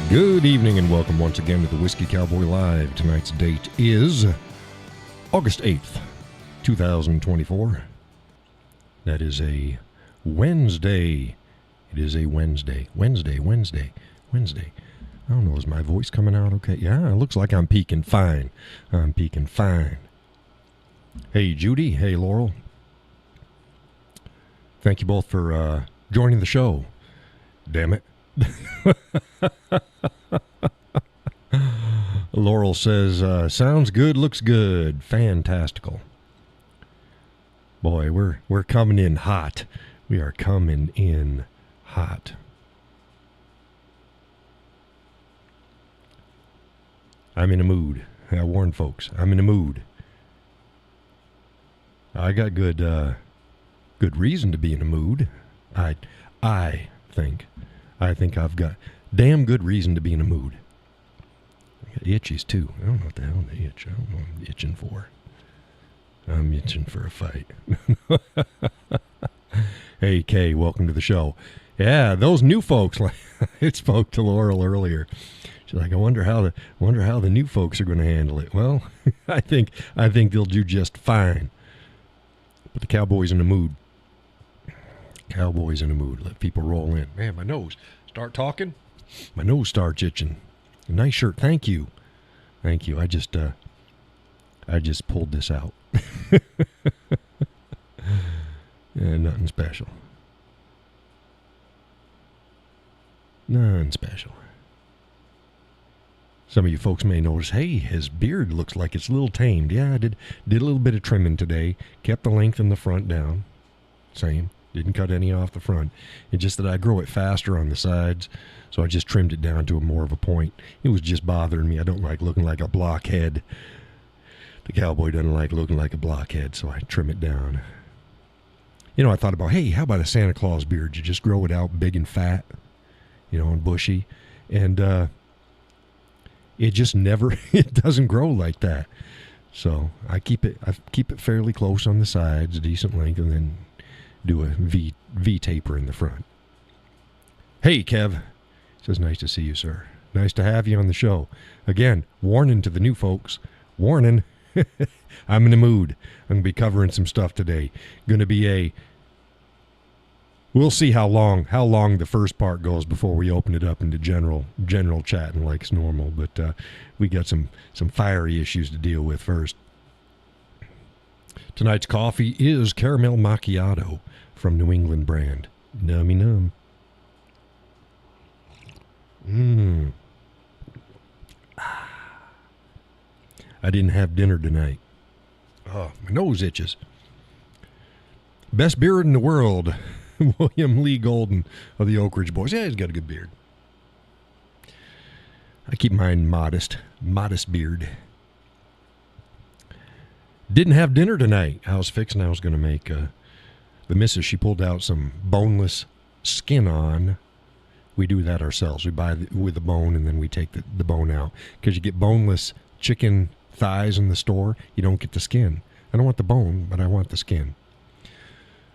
Good evening and welcome once again to the Whiskey Cowboy Live. Tonight's date is August 8th, 2024. That is a Wednesday. It is a Wednesday. Wednesday. I don't know, is my voice coming out okay? Yeah, it looks like I'm peaking fine. Hey, Judy. Hey, Laurel. Thank you both for joining the show. Damn it. Laurel says, sounds good, looks good. Fantastical. Boy, we're coming in hot. We are coming in hot. I'm in a mood. I warn folks, I'm in a mood. I got good reason to be in a mood. I think I've got damn good reason to be in a mood. I got itchies too. I don't know what the hell the itch. I don't know what I'm itching for. I'm itching for a fight. Hey Kay, welcome to the show. Yeah, those new folks. I spoke to Laurel earlier. She's like, I wonder how the new folks are going to handle it. Well, I think they'll do just fine. But the Cowboy's in a mood. Cowboys in a mood. Let people roll in. Man, my nose. Start talking. My nose starts itching. A nice shirt. Thank you. I just pulled this out. Nothing special. Nothing special. Some of you folks may notice, hey, his beard looks like it's a little tamed. Yeah, I did a little bit of trimming today. Kept the length in the front down. Same. Didn't cut any off the front. It's just that I grow it faster on the sides, so I just trimmed it down to more of a point. It was just bothering me. I don't like looking like a blockhead. The cowboy doesn't like looking like a blockhead, so I trim it down. You know, I thought about, hey, how about a Santa Claus beard? You just grow it out big and fat, and bushy. And it just never, it doesn't grow like that. So I keep it fairly close on the sides, decent length, and then do a V taper in the front. Hey, Kev. Says, nice to see you, sir. Nice to have you on the show. Again, warning to the new folks. Warning. I'm in the mood. I'm going to be covering some stuff today. Going to be we'll see how long the first part goes before we open it up into general chatting like it's normal. But we got some fiery issues to deal with first. Tonight's coffee is Caramel Macchiato from New England brand. Nummy num. I didn't have dinner tonight. Oh, my nose itches. Best beard in the world, William Lee Golden of the Oak Ridge Boys. Yeah, he's got a good beard. I keep mine modest beard. Didn't have dinner tonight. I was fixing. I was going to make the missus. She pulled out some boneless skin on. We do that ourselves. We buy with the bone and then we take the bone out because you get boneless chicken thighs in the store. You don't get the skin. I don't want the bone, but I want the skin.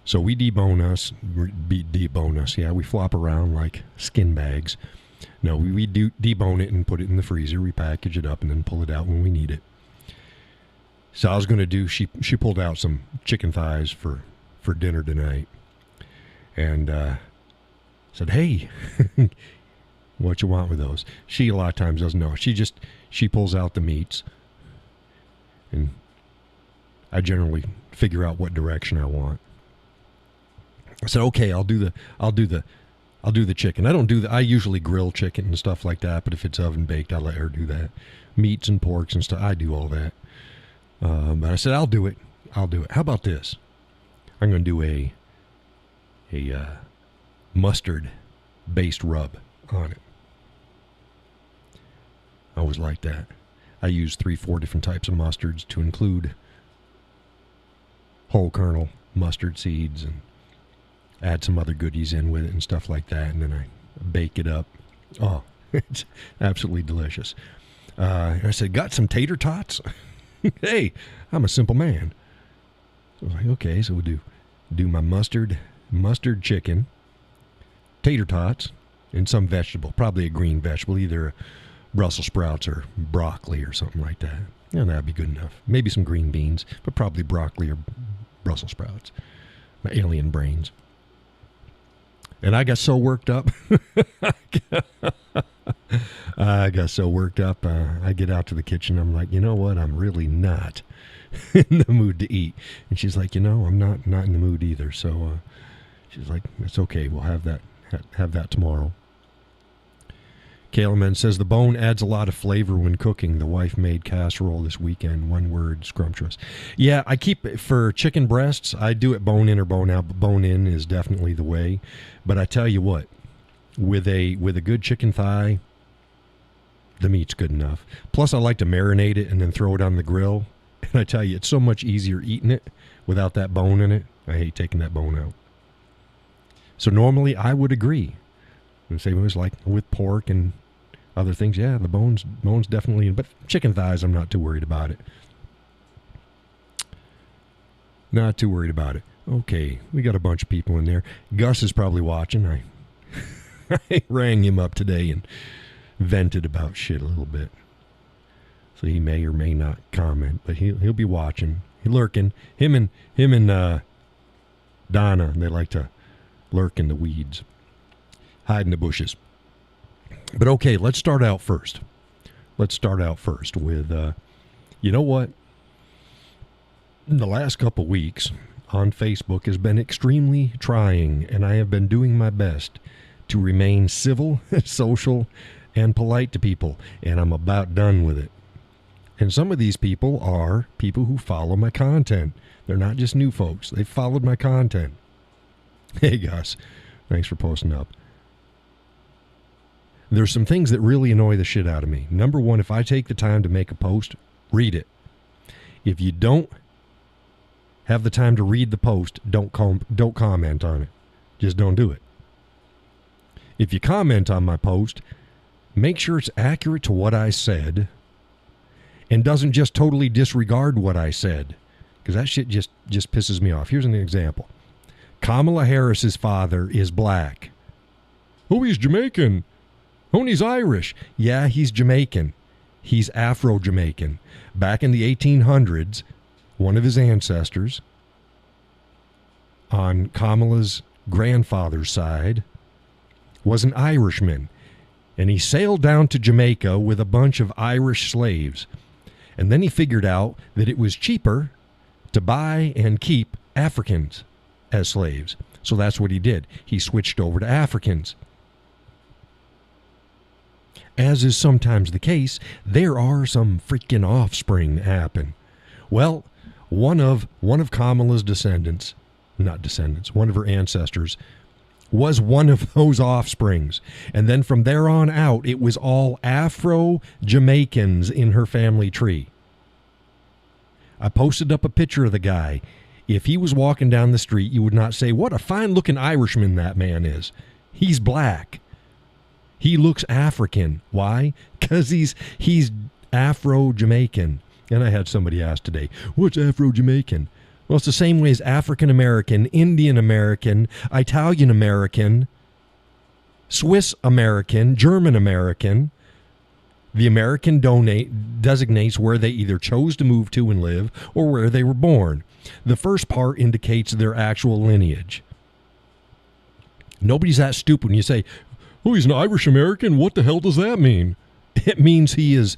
So we debone us. Yeah, we flop around like skin bags. No, we do debone it and put it in the freezer. We package it up and then pull it out when we need it. So I was going to do, she pulled out some chicken thighs for dinner tonight. And said, hey, what you want with those? She a lot of times doesn't know. She pulls out the meats. And I generally figure out what direction I want. I said, okay, I'll do the chicken. I usually grill chicken and stuff like that, but if it's oven baked, I'll let her do that. Meats and porks and stuff, I do all that. But I said, I'll do it. How about this? I'm going to do a mustard-based rub on it. I always like that. I use 3-4 different types of mustards to include whole kernel mustard seeds and add some other goodies in with it and stuff like that. And then I bake it up. Oh, it's absolutely delicious. And I said, got some tater tots? Hey, I'm a simple man. So I was like, okay, so we'll do my mustard chicken, tater tots, and some vegetable, probably a green vegetable, either Brussels sprouts or broccoli or something like that. Yeah, that'd be good enough. Maybe some green beans, but probably broccoli or Brussels sprouts. My alien brains. And I got so worked up. I got so worked up. I get out to the kitchen. I'm like, you know what? I'm really not in the mood to eat. And she's like, I'm not in the mood either. So she's like, it's okay. We'll have that tomorrow. Kaleman says the bone adds a lot of flavor when cooking. The wife made casserole this weekend. One word, scrumptious. Yeah, I keep it for chicken breasts. I do it bone in or bone out. But bone in is definitely the way. But I tell you what, with a good chicken thigh, the meat's good enough. Plus, I like to marinate it and then throw it on the grill. And I tell you, it's so much easier eating it without that bone in it. I hate taking that bone out. So normally, I would agree. And say it was like with pork and other things, yeah, the bones definitely, but chicken thighs, I'm not too worried about it. Not too worried about it. Okay, we got a bunch of people in there. Gus is probably watching. I rang him up today and vented about shit a little bit. So he may or may not comment, but he'll be watching. He's lurking. Him and Donna, they like to lurk in the weeds, hide in the bushes. But okay, let's start out first. Let's start out first with, you know what? The last couple weeks on Facebook has been extremely trying, and I have been doing my best to remain civil, social, and polite to people, and I'm about done with it. And some of these people are people who follow my content. They're not just new folks. They've followed my content. Hey, Gus, thanks for posting up. There's some things that really annoy the shit out of me. Number one, if I take the time to make a post, read it. If you don't have the time to read the post, don't comment on it. Just don't do it. If you comment on my post, make sure it's accurate to what I said and doesn't just totally disregard what I said, because that shit just pisses me off. Here's an example. Kamala Harris's father is black. Oh, he's Jamaican. Oh, and he's Irish. Yeah, he's Jamaican. He's Afro-Jamaican. Back in the 1800s, one of his ancestors on Kamala's grandfather's side was an Irishman. And he sailed down to Jamaica with a bunch of Irish slaves. And then he figured out that it was cheaper to buy and keep Africans as slaves. So that's what he did. He switched over to Africans. As is sometimes the case, there are some freaking offspring that happen. Well, one of Kamala's one of her ancestors, was one of those offsprings. And then from there on out, it was all Afro-Jamaicans in her family tree. I posted up a picture of the guy. If he was walking down the street, you would not say, what a fine-looking Irishman that man is. He's black. He looks African. Why? Because he's Afro-Jamaican. And I had somebody ask today, what's Afro-Jamaican? Well, it's the same way as African-American, Indian-American, Italian-American, Swiss-American, German-American. The American designates where they either chose to move to and live or where they were born. The first part indicates their actual lineage. Nobody's that stupid when you say, oh, he's an Irish American. What the hell does that mean? It means he is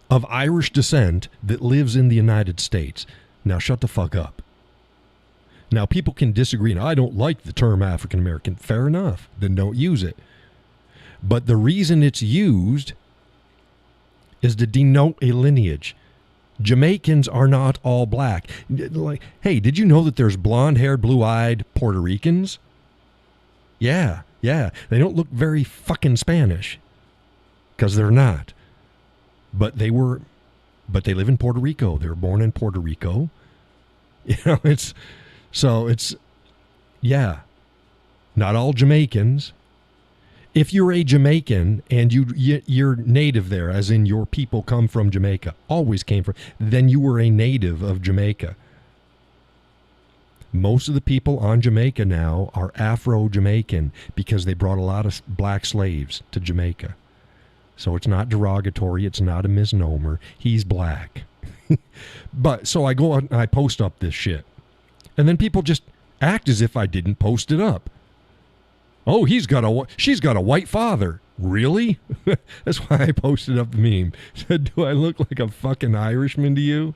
of Irish descent that lives in the United States. Now shut the fuck up. Now people can disagree, and I don't like the term African American. Fair enough. Then don't use it. But the reason it's used is to denote a lineage. Jamaicans are not all black. Like, hey, did you know that there's blonde-haired, blue-eyed Puerto Ricans? Yeah. They don't look very fucking Spanish, because they're not. But they live in Puerto Rico. They were born in Puerto Rico. Not all Jamaicans. If you're a Jamaican and you're native there, as in your people come from Jamaica, always came from, then you were a native of Jamaica. Most of the people on Jamaica now are Afro-Jamaican because they brought a lot of black slaves to Jamaica. So it's not derogatory. It's not a misnomer. He's black. But so I go out and I post up this shit. And then people just act as if I didn't post it up. Oh, she's got a white father. Really? That's why I posted up the meme. Said, do I look like a fucking Irishman to you?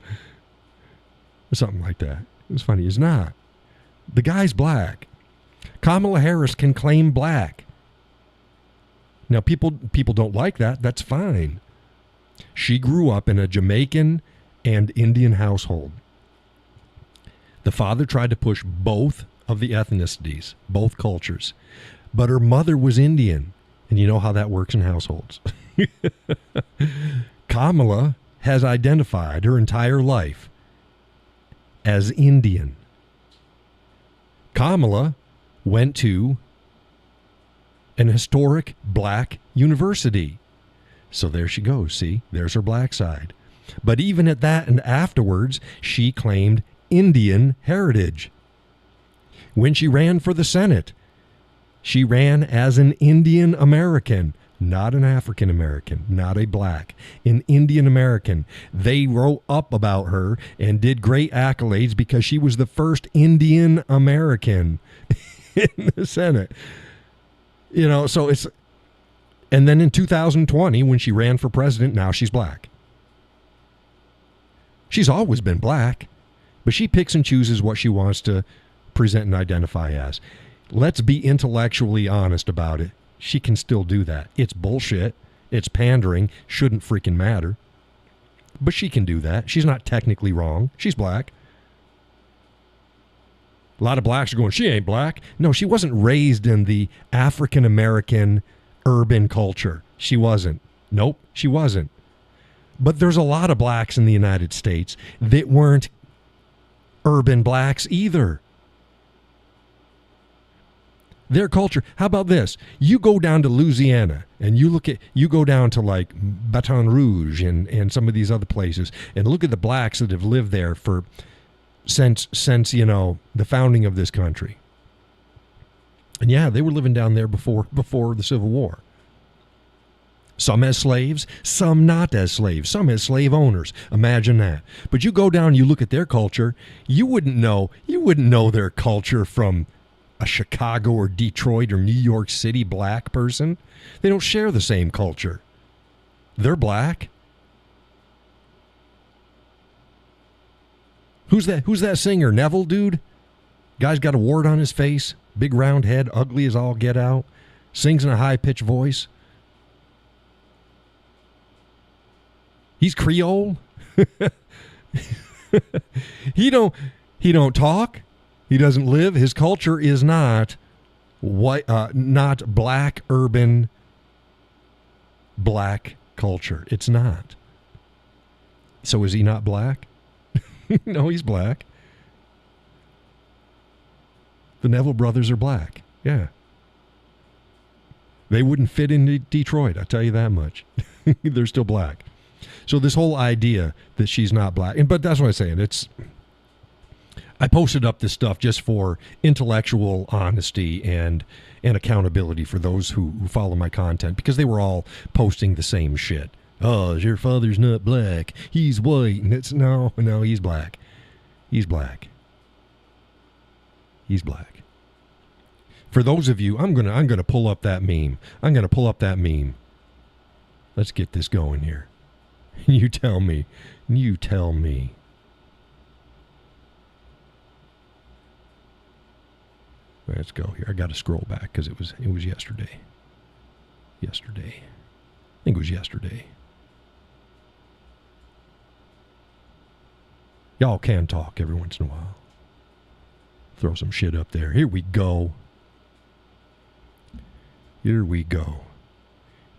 Or something like that. It was funny. It's not. The guy's black. Kamala Harris can claim black. Now, people don't like that. That's fine. She grew up in a Jamaican and Indian household. The father tried to push both of the ethnicities, both cultures. But her mother was Indian. And you know how that works in households. Kamala has identified her entire life as Indian. Kamala went to an historic black university. So there she goes. See, there's her black side. But even at that and afterwards, she claimed Indian heritage. When she ran for the Senate, she ran as an Indian American, not an African American, not a black, an Indian American. They wrote up about her and did great accolades because she was the first Indian American in the Senate. You know, so it's, and then in 2020, when she ran for president, now she's black. She's always been black, but she picks and chooses what she wants to present and identify as. Let's be intellectually honest about it. She can still do that. It's bullshit. It's pandering. Shouldn't freaking matter. But she can do that. She's not technically wrong. She's black. A lot of blacks are going, she ain't black. No, she wasn't raised in the African-American urban culture. She wasn't. Nope, she wasn't. But there's a lot of blacks in the United States that weren't urban blacks either. Their culture. How about this? You go down to Louisiana and you go down to like Baton Rouge and some of these other places and look at the blacks that have lived there since you know, the founding of this country. And yeah, they were living down there before the Civil War. Some as slaves, some not as slaves, some as slave owners. Imagine that. But you go down, you look at their culture, you wouldn't know their culture from a Chicago or Detroit or New York City black person. They don't share the same culture. They're black. Who's that singer? Neville dude? Guy's got a wart on his face, big round head, ugly as all get out, sings in a high-pitched voice. He's Creole. He don't talk. He doesn't live. His culture is not white, not black urban black culture. It's not. So is he not black? No, he's black. The Neville brothers are black. Yeah. They wouldn't fit into Detroit, I'll tell you that much. They're still black. So this whole idea that she's not black, but that's what I'm saying. I posted up this stuff just for intellectual honesty and accountability for those who follow my content, because they were all posting the same shit. Oh, your father's not black. He's white. And it's no, he's black. He's black. He's black. For those of you, I'm gonna pull up that meme. Let's get this going here. You tell me. Let's go here. I got to scroll back because it was yesterday. I think it was yesterday. Y'all can talk every once in a while. Throw some shit up there. Here we go.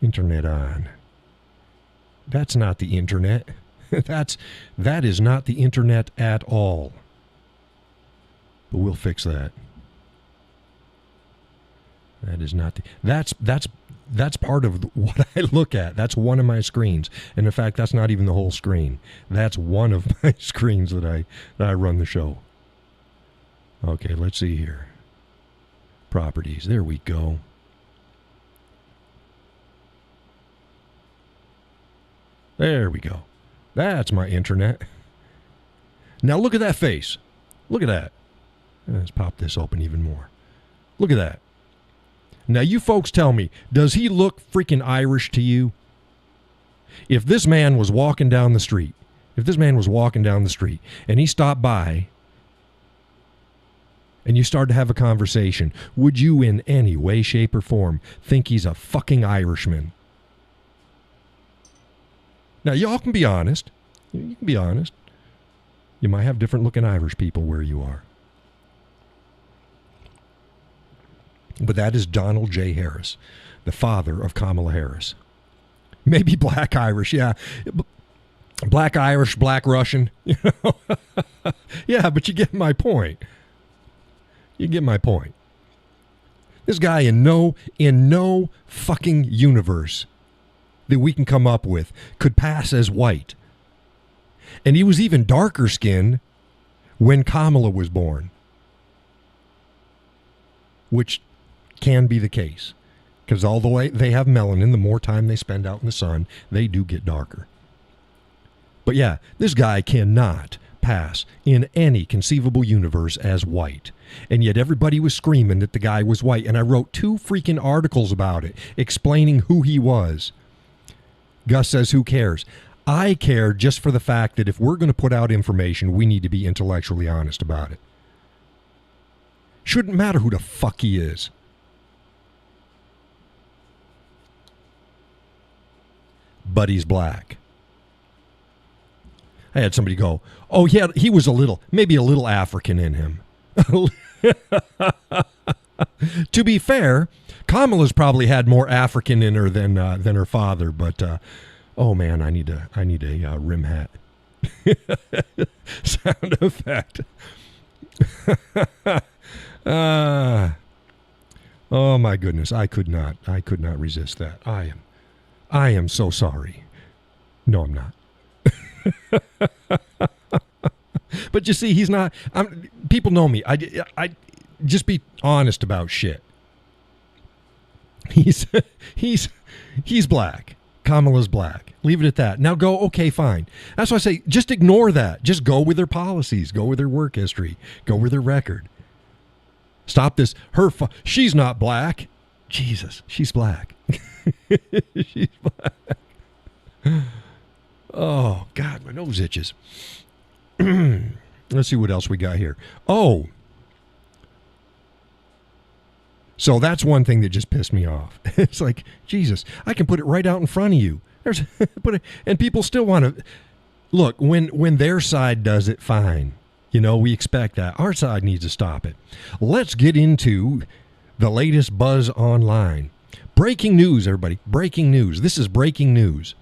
Internet on. That's not the internet. That is not the internet at all. But we'll fix that. That is not the... That's part of what I look at. That's one of my screens. And in fact, that's not even the whole screen. That's one of my screens that I run the show. Okay, let's see here. Properties. There we go. There we go. That's my internet. Now look at that face. Look at that. Let's pop this open even more. Look at that. Now you folks tell me, does he look freaking Irish to you? If this man was walking down the street, and he stopped by and you started to have a conversation, would you in any way, shape, or form think he's a fucking Irishman? Now, y'all can be honest. You can be honest. You might have different looking Irish people where you are. But that is Donald J. Harris, the father of Kamala Harris. Maybe black Irish, yeah. Black Irish, black Russian. You know? Yeah, but you get my point. You get my point. This guy in no fucking universe that we can come up with could pass as white. And he was even darker skinned when Kamala was born. Which can be the case. Because all the way they have melanin, the more time they spend out in the sun, they do get darker. But yeah, this guy cannot pass in any conceivable universe as white. And yet everybody was screaming that the guy was white. And I wrote 2 freaking articles about it, explaining who he was. Gus says, who cares? I care just for the fact that if we're going to put out information, we need to be intellectually honest about it. Shouldn't matter who the fuck he is. But he's black. I had somebody go, oh, yeah, he was maybe a little African in him. To be fair, Kamala's probably had more African in her than her father, but oh man, I need a rim hat. Sound effect. Oh my goodness, I could not resist that. I am so sorry. No, I'm not. But you see, he's not. People know me. I just be honest about shit. He's black. Kamala's black. Leave it at that. Now go, okay, fine. That's why I say, just ignore that. Just go with their policies. Go with their work history. Go with their record. Stop this. She's not black. Jesus, she's black. She's black. Oh, God, my nose itches. Let's see what else we got here. Oh. So that's one thing that just pissed me off. It's like, Jesus, I can put it right out in front of you. And people still want to. Look, when their side does it, fine. You know, we expect that. Our side needs to stop it. Let's get into the latest buzz online. Breaking news, everybody. Breaking news. This is breaking news.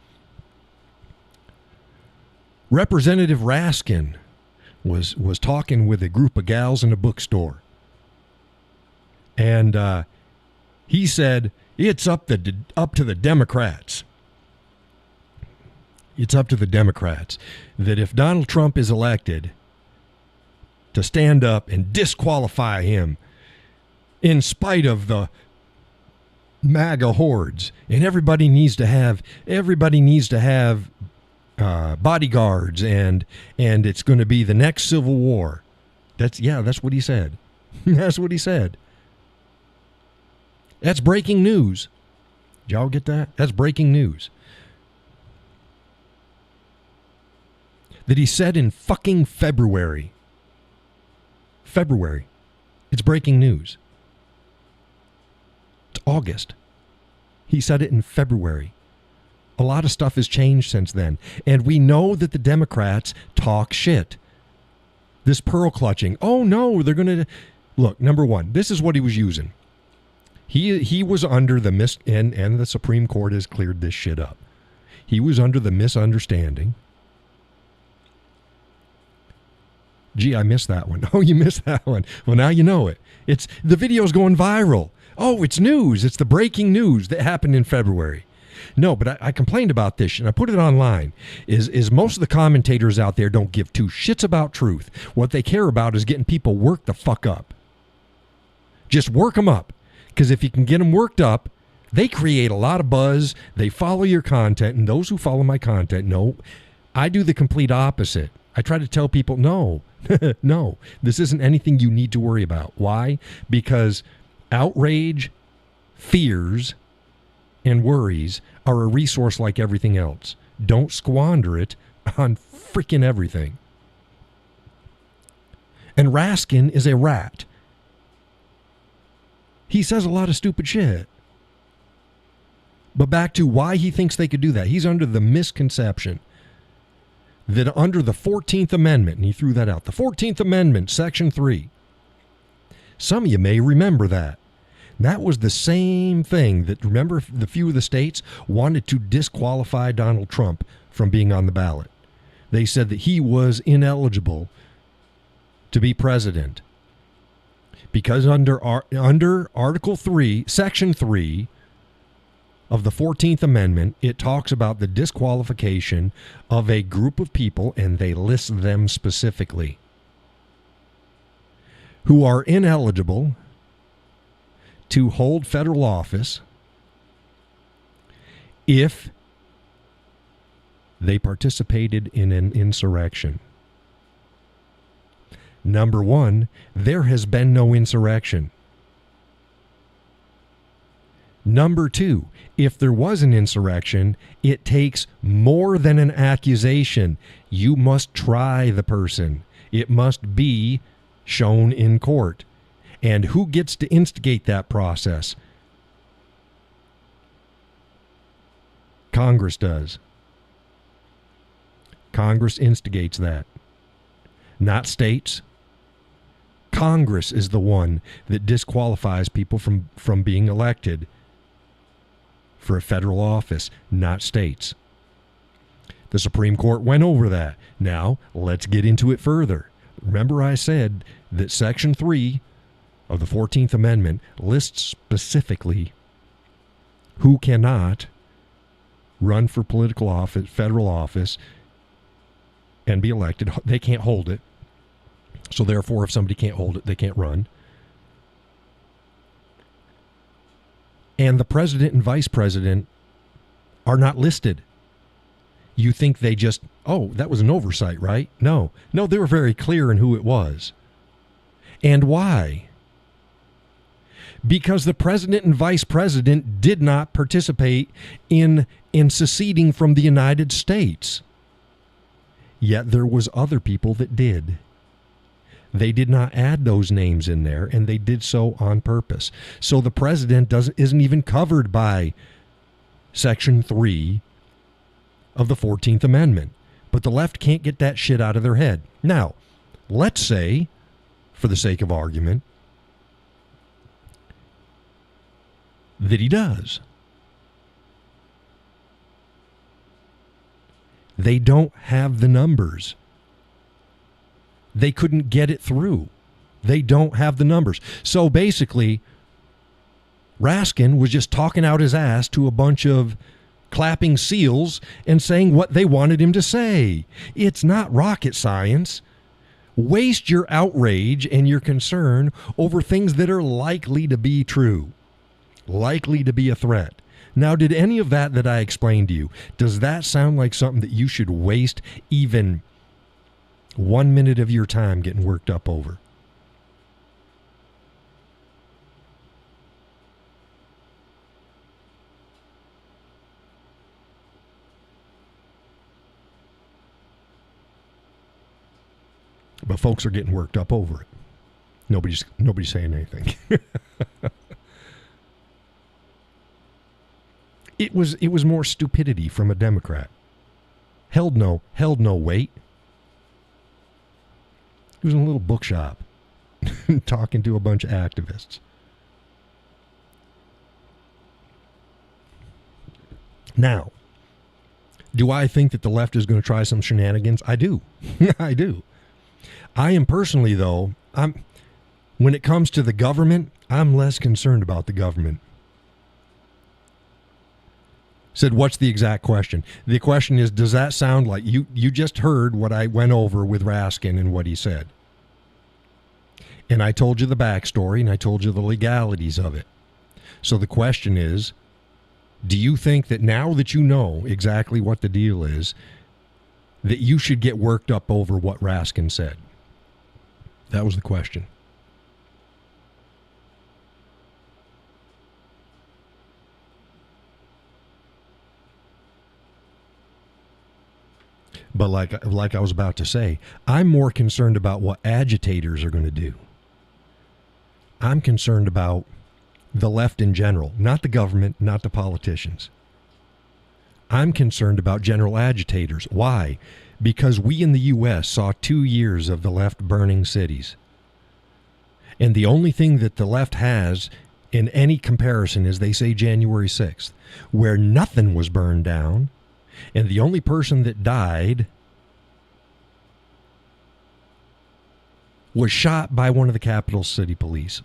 Representative Raskin was talking with a group of gals in a bookstore. And he said, it's up to the Democrats. It's up to the Democrats that if Donald Trump is elected, to stand up and disqualify him in spite of the MAGA hordes. And everybody needs to have bodyguards, and it's going to be the next Civil War. That's what he said. That's what he said. That's breaking news. Did y'all get that? That's breaking news. That he said in fucking February. February. It's breaking news. It's August. He said it in February. A lot of stuff has changed since then. And we know that the Democrats talk shit. This pearl clutching. Oh, no, they're going to... Look, number one, this is what he was using. He was under the and the Supreme Court has cleared this shit up. He was under the misunderstanding. Gee, I missed that one. Oh, you missed that one. Well, now you know it. The video's going viral. Oh, it's news. It's the breaking news that happened in February. No, but I complained about this, and I put it online, is most of the commentators out there don't give two shits about truth. What they care about is getting people worked the fuck up. Just work them up. Because if you can get them worked up, they create a lot of buzz. They follow your content, and those who follow my content know I do the complete opposite. I try to tell people, no, no, this isn't anything you need to worry about. Why? Because outrage, fears, and worries are a resource like everything else. Don't squander it on freaking everything. And Raskin is a rat. He says a lot of stupid shit. But back to why he thinks they could do that. He's under the misconception that under the 14th Amendment, and he threw that out, the 14th Amendment, Section 3, some of you may remember that. That was the same thing that, remember, the few of the states wanted to disqualify Donald Trump from being on the ballot. They said that he was ineligible to be president because under Article 3, Section 3 of the 14th Amendment, it talks about the disqualification of a group of people, and they list them specifically, who are ineligible to hold federal office if they participated in an insurrection. Number one, there has been no insurrection. Number two, if there was an insurrection, it takes more than an accusation. You must try the person. It must be shown in court. And who gets to instigate that process? Congress does. Congress instigates that. Not states. Congress is the one that disqualifies people from being elected for a federal office, not states. The Supreme Court went over that. Now, let's get into it further. Remember I said that Section 3 of the 14th Amendment lists specifically who cannot run for political office, federal office, and be elected. They can't hold it. So therefore, if somebody can't hold it, they can't run. And the president and vice president are not listed. You think they just, oh, that was an oversight, right? No, they were very clear in who it was. And why? Because the president and vice president did not participate in seceding from the United States. Yet there was other people that did. They did not add those names in there, and they did so on purpose. So the president isn't even covered by Section 3 of the 14th Amendment. But the left can't get that shit out of their head. Now, let's say, for the sake of argument, that he does. They don't have the numbers. They couldn't get it through. They don't have the numbers. So basically, Raskin was just talking out his ass to a bunch of clapping seals and saying what they wanted him to say. It's not rocket science. Waste your outrage and your concern over things that are likely to be true, likely to be a threat. Now, did any of that I explained to you, does that sound like something that you should waste even 1 minute of your time getting worked up over? But folks are getting worked up over it. Nobody's saying anything. It was more stupidity from a Democrat. Held no weight. He was in a little bookshop talking to a bunch of activists. Now, do I think that the left is going to try some shenanigans? I do. I do. I am personally, though, when it comes to the government, I'm less concerned about the government. Said, what's the exact question? The question is, does that sound like you just heard what I went over with Raskin and what he said? And I told you the backstory and I told you the legalities of it. So the question is, do you think that now that you know exactly what the deal is, that you should get worked up over what Raskin said? That was the question. But like I was about to say, I'm more concerned about what agitators are going to do. I'm concerned about the left in general, not the government, not the politicians. I'm concerned about general agitators. Why? Because we in the U.S. saw 2 years of the left burning cities. And the only thing that the left has in any comparison is they say January 6th, where nothing was burned down, and the only person that died was shot by one of the capital city police.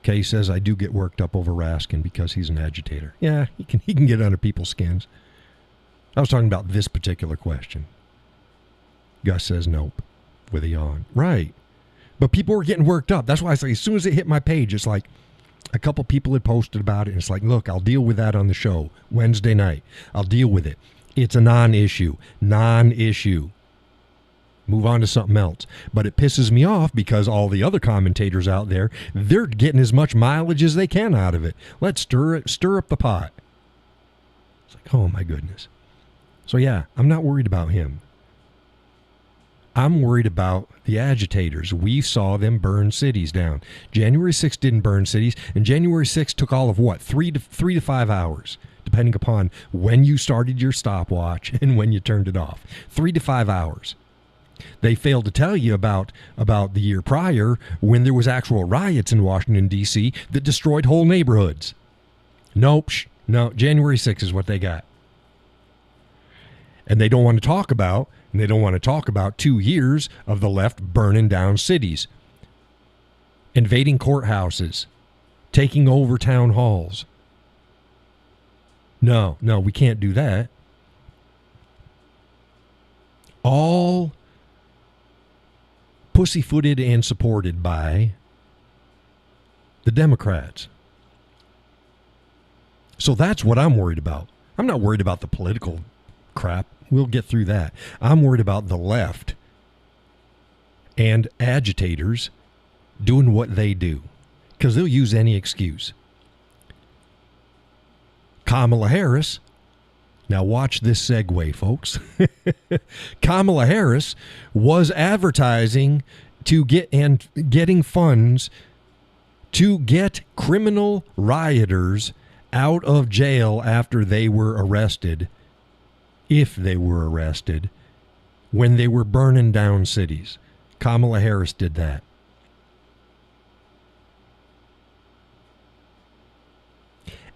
Kay says, I do get worked up over Raskin because he's an agitator. Yeah, he can get under people's skins. I was talking about this particular question. Gus says, nope, with a yawn. Right. But people were getting worked up. That's why I say, as soon as it hit my page, it's like a couple people had posted about it. And it's like, look, I'll deal with that on the show Wednesday night. I'll deal with it. It's a non-issue. Non-issue. Move on to something else. But it pisses me off because all the other commentators out there, they're getting as much mileage as they can out of it. Let's stir up the pot. It's like, oh my goodness. So yeah, I'm not worried about him. I'm worried about the agitators. We saw them burn cities down. January 6th didn't burn cities, and January 6th took all of what? 3 to 5 hours, depending upon when you started your stopwatch and when you turned it off. 3 to 5 hours. They failed to tell you about the year prior when there was actual riots in Washington, D.C. that destroyed whole neighborhoods. Nope. No, January 6th is what they got. And they don't want to talk about 2 years of the left burning down cities, invading courthouses, taking over town halls. No, we can't do that. All pussyfooted and supported by the Democrats. So that's what I'm worried about. I'm not worried about the political crap. We'll get through that. I'm worried about the left and agitators doing what they do, because they'll use any excuse. Kamala Harris, now watch this segue, folks. Kamala Harris was advertising getting funds to get criminal rioters out of jail after they were arrested, if they were arrested, when they were burning down cities. Kamala Harris did that.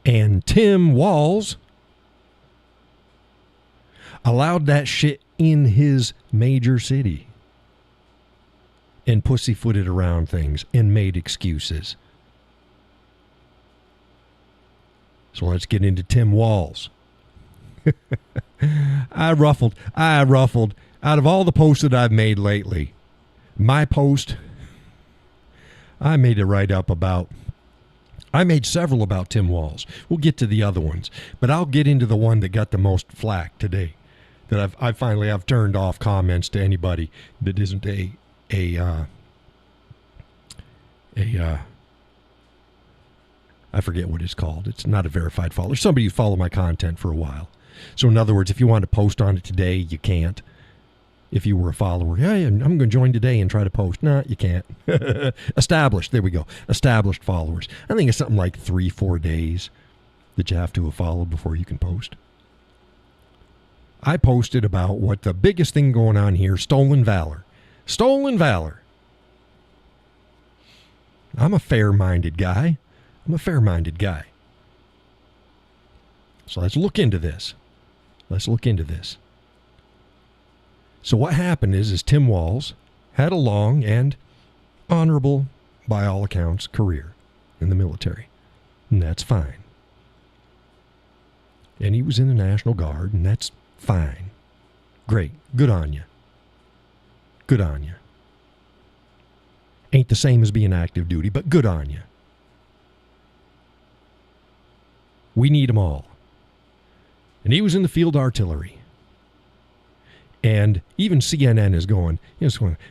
And Tim Walz allowed that shit in his major city and pussyfooted around things and made excuses. So let's get into Tim Walz. I ruffled. Out of all the posts that I've made lately, my post, I made a write-up about, I made several about Tim Walz. We'll get to the other ones, but I'll get into the one that got the most flack today. That I finally have turned off comments to anybody that isn't a I forget what it's called. It's not a verified follower. Somebody who followed my content for a while. So in other words, if you want to post on it today, you can't. If you were a follower, hey, I'm going to join today and try to post. No, you can't. Established. There we go. Established followers. I think it's something like 3-4 days that you have to have followed before you can post. I posted about what the biggest thing going on here, stolen valor. Stolen valor. I'm a fair-minded guy. So let's look into this. So what happened is Tim Walz had a long and honorable by all accounts, career in the military. And that's fine. And he was in the National Guard, and that's fine. Great. Good on you. Good on you. Ain't the same as being active duty, but good on you. We need them all. And he was in the field artillery. And even CNN is going,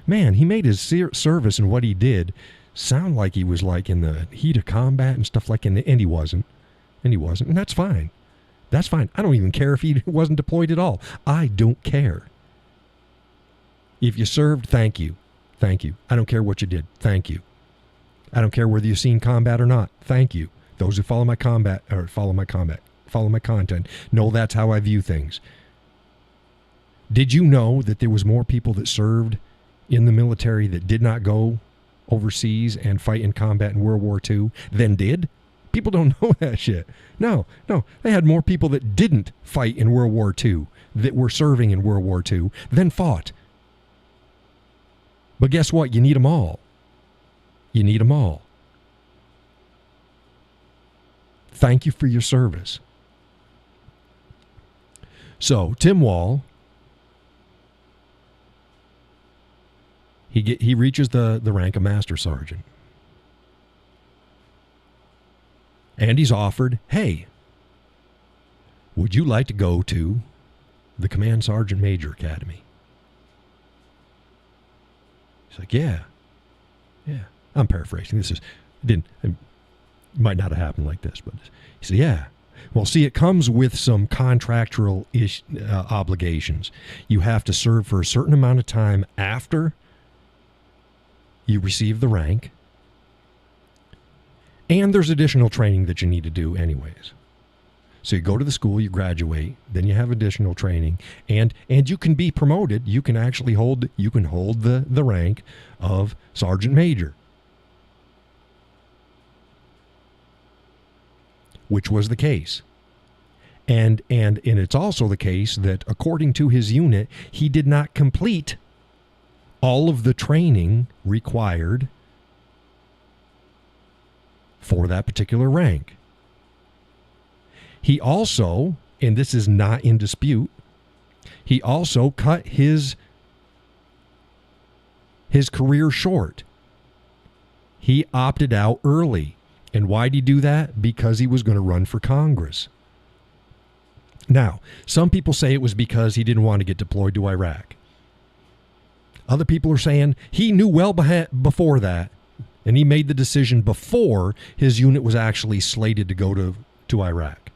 man, he made his service and what he did sound like he was like in the heat of combat and stuff like that. And he wasn't. And he wasn't. And that's fine. That's fine. I don't even care if he wasn't deployed at all. I don't care. If you served, thank you. Thank you. I don't care what you did. Thank you. I don't care whether you've seen combat or not. Thank you. Those who follow my content, know that's how I view things. Did you know that there was more people that served in the military that did not go overseas and fight in combat in World War II than did? People don't know that shit. No. They had more people that didn't fight in World War II that were serving in World War II than fought. But guess what? You need them all. You need them all. Thank you for your service. So, Tim Wall, he reaches the rank of Master Sergeant. And he's offered, hey, would you like to go to the Command Sergeant Major Academy? He's like, yeah. I'm paraphrasing. It might not have happened like this, but he said, yeah. Well, see, it comes with some contractual obligations. You have to serve for a certain amount of time after you receive the rank. And there's additional training that you need to do anyways. So you go to the school, you graduate, then you have additional training, and you can be promoted. You can actually hold the rank of Sergeant Major, which was the case. And it's also the case that according to his unit, he did not complete all of the training required for that particular rank. He also, and this is not in dispute, he also cut his career short. He opted out early. And why did he do that? Because he was going to run for Congress. Now, some people say it was because he didn't want to get deployed to Iraq. Other people are saying he knew well before that, and he made the decision before his unit was actually slated to go to Iraq.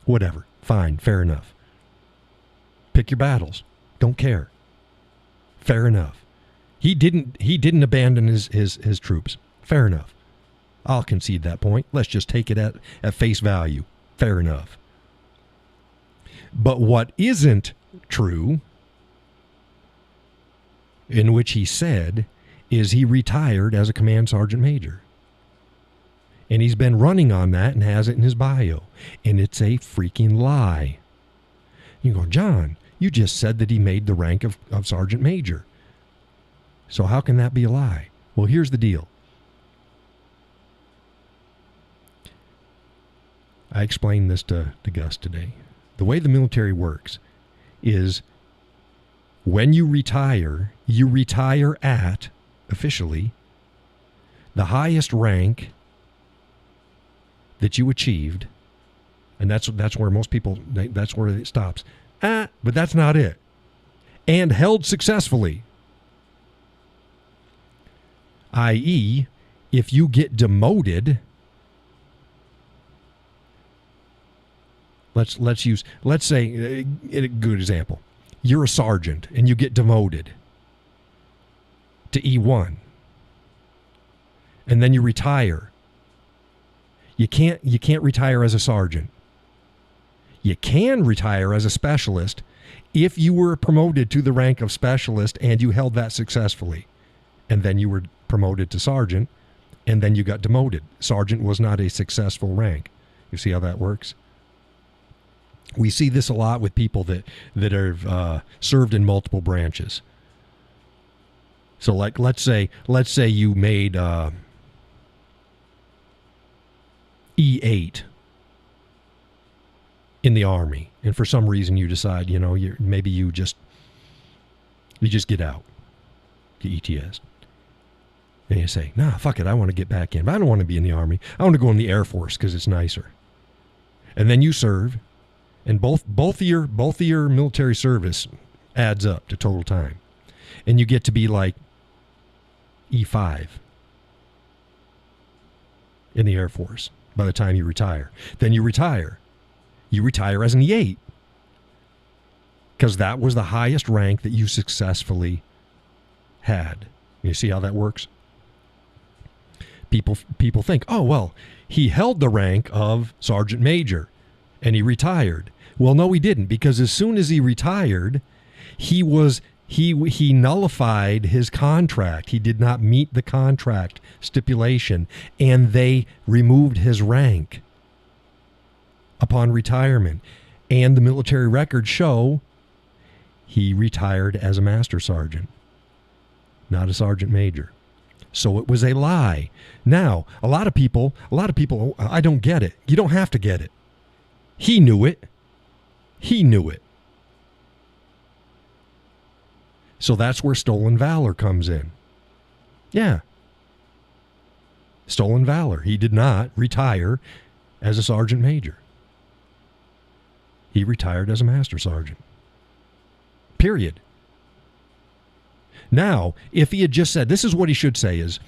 Whatever. Fine. Fair enough. Pick your battles. Don't care. Fair enough. He didn't abandon his troops. Fair enough. I'll concede that point. Let's just take it at face value. Fair enough. But what isn't true, in which he said, is he retired as a Command Sergeant Major. And he's been running on that and has it in his bio. And it's a freaking lie. You go, John, you just said that he made the rank of Sergeant Major. So how can that be a lie? Well, here's the deal. I explained this to Gus today. The way the military works is when you retire at, officially, the highest rank that you achieved, and that's where most people, that's where it stops. But that's not it. And held successfully. I.e., if you get demoted, let's say a good example. You're a sergeant and you get demoted to E1, and then you retire. You can't retire as a sergeant. You can retire as a specialist if you were promoted to the rank of specialist and you held that successfully, and then you were promoted to sergeant, and then you got demoted. Sergeant was not a successful rank. You see how that works? We see this a lot with people that have served in multiple branches. So, like, let's say you made E8 in the Army, and for some reason you decide, maybe you just get out, get ETS. And you say, nah, fuck it, I want to get back in. But I don't want to be in the Army. I want to go in the Air Force because it's nicer. And then you serve, and both of your military service adds up to total time. And you get to be like E5 in the Air Force by the time you retire. Then you retire. You retire as an E8 because that was the highest rank that you successfully had. You see how that works? People think, oh, well, he held the rank of Sergeant Major and he retired. Well, no, he didn't, because as soon as he retired, he nullified his contract. He did not meet the contract stipulation, and they removed his rank upon retirement. And the military records show he retired as a master sergeant, not a sergeant major. So it was a lie. Now, a lot of people, I don't get it. You don't have to get it. He knew it. He knew it. So that's where stolen valor comes in. Yeah. Stolen valor. He did not retire as a sergeant major. He retired as a master sergeant. Period. Now, if he had just said, this is what he should say is,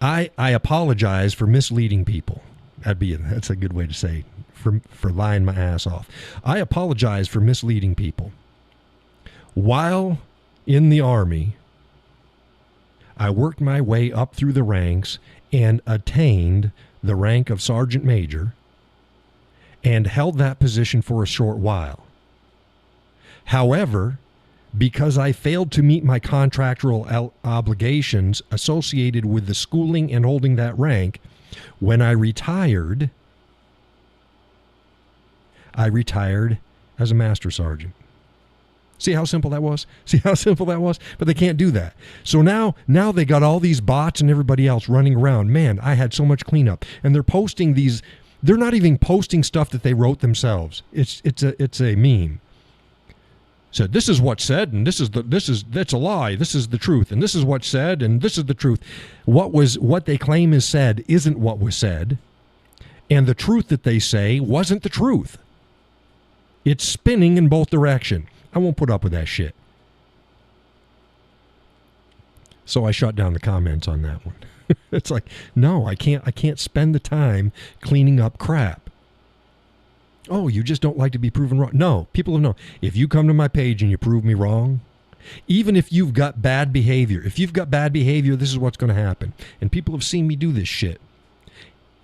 I apologize for misleading people. That's a good way to say, for lying my ass off. I apologize for misleading people. While in the Army, I worked my way up through the ranks and attained the rank of sergeant major and held that position for a short while. However, because I failed to meet my contractual obligations associated with the schooling and holding that rank, when I retired as a master sergeant. See how simple that was? But they can't do that. So now they got all these bots and everybody else running around. Man, I had so much cleanup. And they're posting these, they're not even posting stuff that they wrote themselves. It's a meme. Said, this is what's said, and that's a lie. This is the truth, and this is what's said, and this is the truth. What they claim is said isn't what was said, and the truth that they say wasn't the truth. It's spinning in both directions. I won't put up with that shit. So I shut down the comments on that one. It's like, no, I can't spend the time cleaning up crap. Oh, you just don't like to be proven wrong. No, people have known. If you come to my page and you prove me wrong, even if you've got bad behavior, this is what's going to happen. And people have seen me do this shit.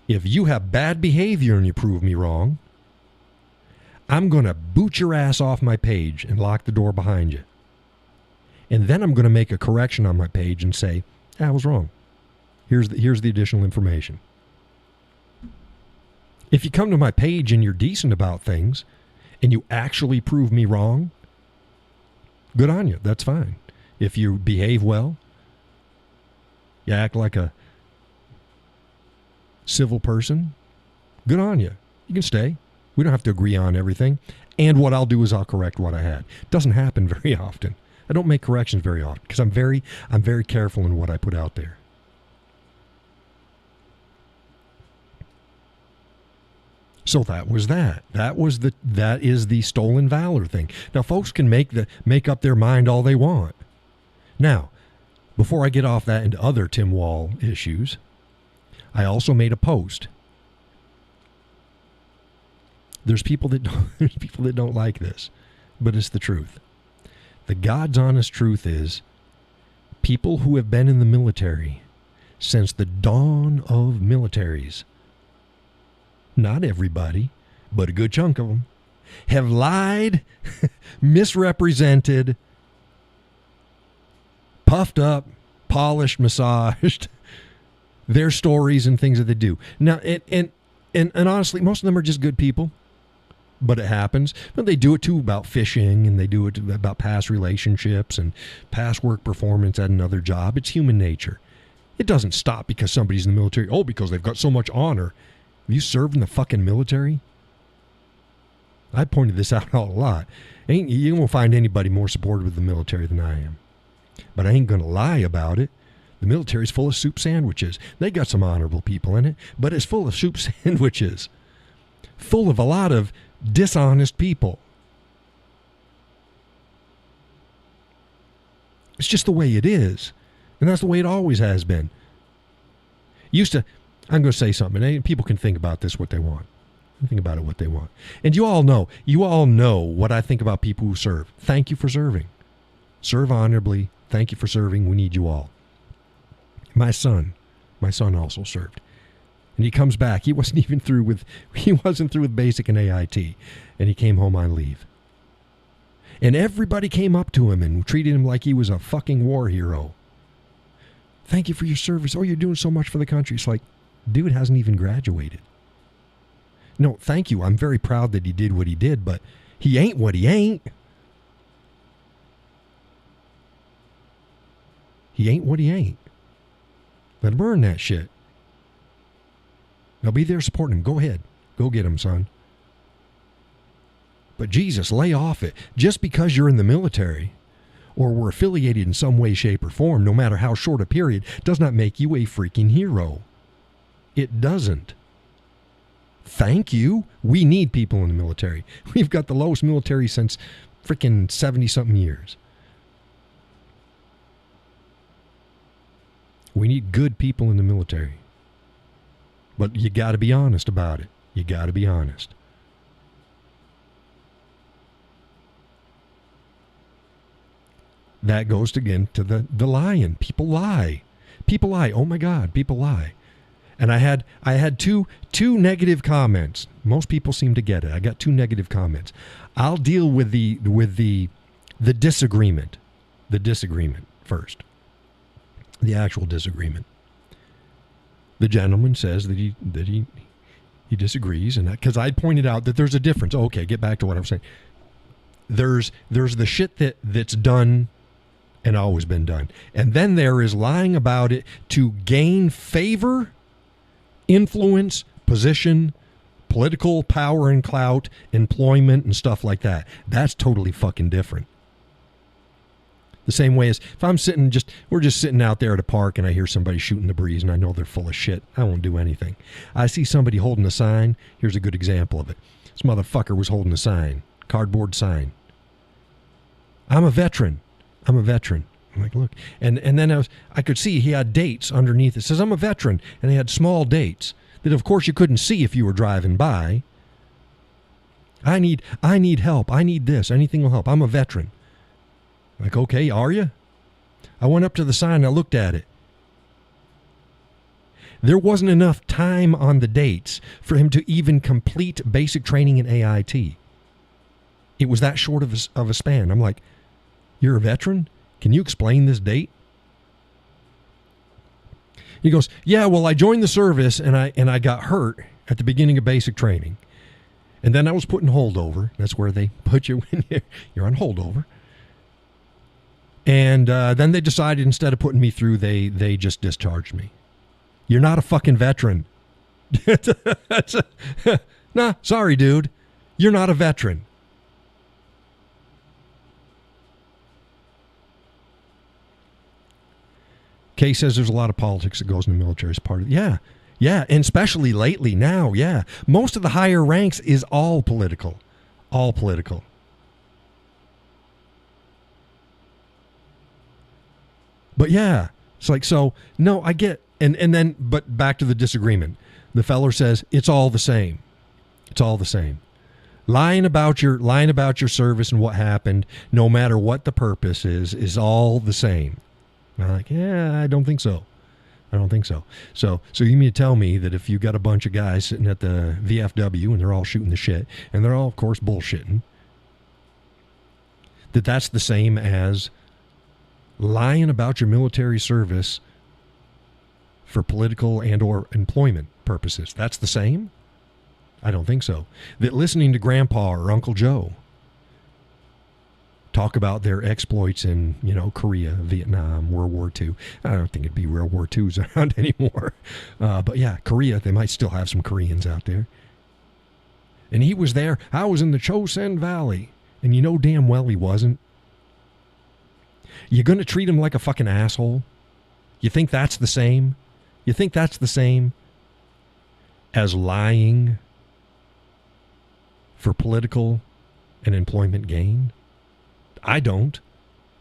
If you have bad behavior and you prove me wrong, I'm going to boot your ass off my page and lock the door behind you. And then I'm going to make a correction on my page and say, I was wrong. Here's the additional information. If you come to my page and you're decent about things and you actually prove me wrong, good on you. That's fine. If you behave well, you act like a civil person, good on you. You can stay. We don't have to agree on everything. And what I'll do is I'll correct what I had. Doesn't happen very often. I don't make corrections very often because I'm very careful in what I put out there. So that was that. That is the stolen valor thing. Now, folks can make up their mind all they want. Now, before I get off that into other Tim Wall issues, I also made a post. There's people that don't like this, but it's the truth. The God's honest truth is, people who have been in the military since the dawn of militaries, not everybody, but a good chunk of them, have lied, misrepresented, puffed up, polished, massaged their stories and things that they do. Now, and honestly, most of them are just good people, but it happens. But they do it too about fishing, and they do it about past relationships and past work performance at another job. It's human nature. It doesn't stop because somebody's in the military. Oh, because they've got so much honor. You served in the fucking military? I pointed this out a lot. You won't find anybody more supportive of the military than I am. But I ain't going to lie about it. The military's full of soup sandwiches. They got some honorable people in it, but it's full of soup sandwiches. Full of a lot of dishonest people. It's just the way it is. And that's the way it always has been. I'm going to say something, and people can think about this what they want. Think about it what they want. And you all know what I think about people who serve. Thank you for serving. Serve honorably. Thank you for serving. We need you all. My son also served. And he comes back. He wasn't through with basic and AIT. And he came home on leave. And everybody came up to him and treated him like he was a fucking war hero. Thank you for your service. Oh, you're doing so much for the country. It's like, dude hasn't even graduated. No, thank you. I'm very proud that he did what he did, but he ain't what he ain't. He ain't what he ain't. Let him earn that shit. Now be there supporting him. Go ahead. Go get him, son. But Jesus, lay off it. Just because you're in the military or were affiliated in some way, shape, or form, no matter how short a period, does not make you a freaking hero. It doesn't. Thank you. We need people in the military. We've got the lowest military since freaking 70-something years. We need good people in the military. But you got to be honest about it. You got to be honest. That goes again to the lying. People lie. People lie. Oh my God, people lie. And I had two negative comments. Most people seem to get it. I got 2 negative comments. I'll deal with the disagreement. The disagreement first. The actual disagreement. The gentleman says that he disagrees, and because I pointed out that there's a difference. Oh, okay, get back to what I was saying. There's the shit that's done and always been done, and then there is lying about it to gain favor, influence, position, political power and clout, employment, and stuff like that. That's totally fucking different. The same way as if we're just sitting out there at a park and I hear somebody shooting the breeze and I know they're full of shit, I won't do anything. I see somebody holding a sign. Here's a good example of it. This motherfucker was holding a sign, cardboard sign. I'm a veteran. I'm like, look. And then I could see he had dates underneath. It says, I'm a veteran. And he had small dates that, of course, you couldn't see if you were driving by. I need help. I need this. Anything will help. I'm a veteran. Like, okay, are you? I went up to the sign and I looked at it. There wasn't enough time on the dates for him to even complete basic training in AIT. It was that short of a span. I'm like, you're a veteran? Can you explain this date? He goes, yeah, well, I joined the service and I got hurt at the beginning of basic training. And then I was put in holdover. That's where they put you when you're on holdover. And then they decided instead of putting me through, they just discharged me. You're not a fucking veteran. Nah, sorry, dude. You're not a veteran. Kay says there's a lot of politics that goes in the military as part of it. Yeah, and especially lately now, yeah. Most of the higher ranks is all political. All political. But yeah, it's like, so, no, I get, and then, but back to the disagreement. The feller says, it's all the same. It's all the same. Lying about your service and what happened, no matter what the purpose is all the same. And I'm like, yeah, I don't think so. So you mean to tell me that if you got a bunch of guys sitting at the VFW and they're all shooting the shit, and they're all, of course, bullshitting, that's the same as lying about your military service for political and or employment purposes? That's the same? I don't think so. That listening to Grandpa or Uncle Joe talk about their exploits in, Korea, Vietnam, World War II. I don't think it'd be World War II's around anymore. But yeah, Korea, they might still have some Koreans out there. And he was there. I was in the Chosin Valley. And you know damn well he wasn't. You're going to treat him like a fucking asshole? You think that's the same? You think that's the same as lying for political and employment gain? I don't.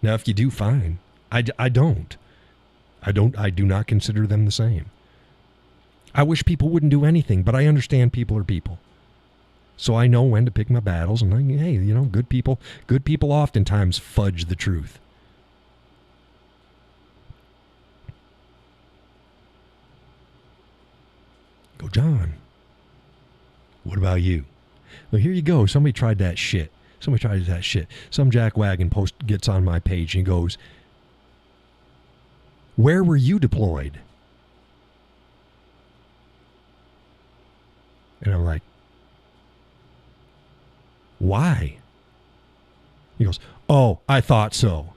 Now, if you do, fine. I don't. I do not consider them the same. I wish people wouldn't do anything, but I understand people are people. So I know when to pick my battles, and hey, good people oftentimes fudge the truth. Go, John. What about you? Well, here you go. Somebody tried that shit. Some jackwagon post gets on my page and goes, "Where were you deployed?" And I'm like, "Why?" He goes, "Oh, I thought so."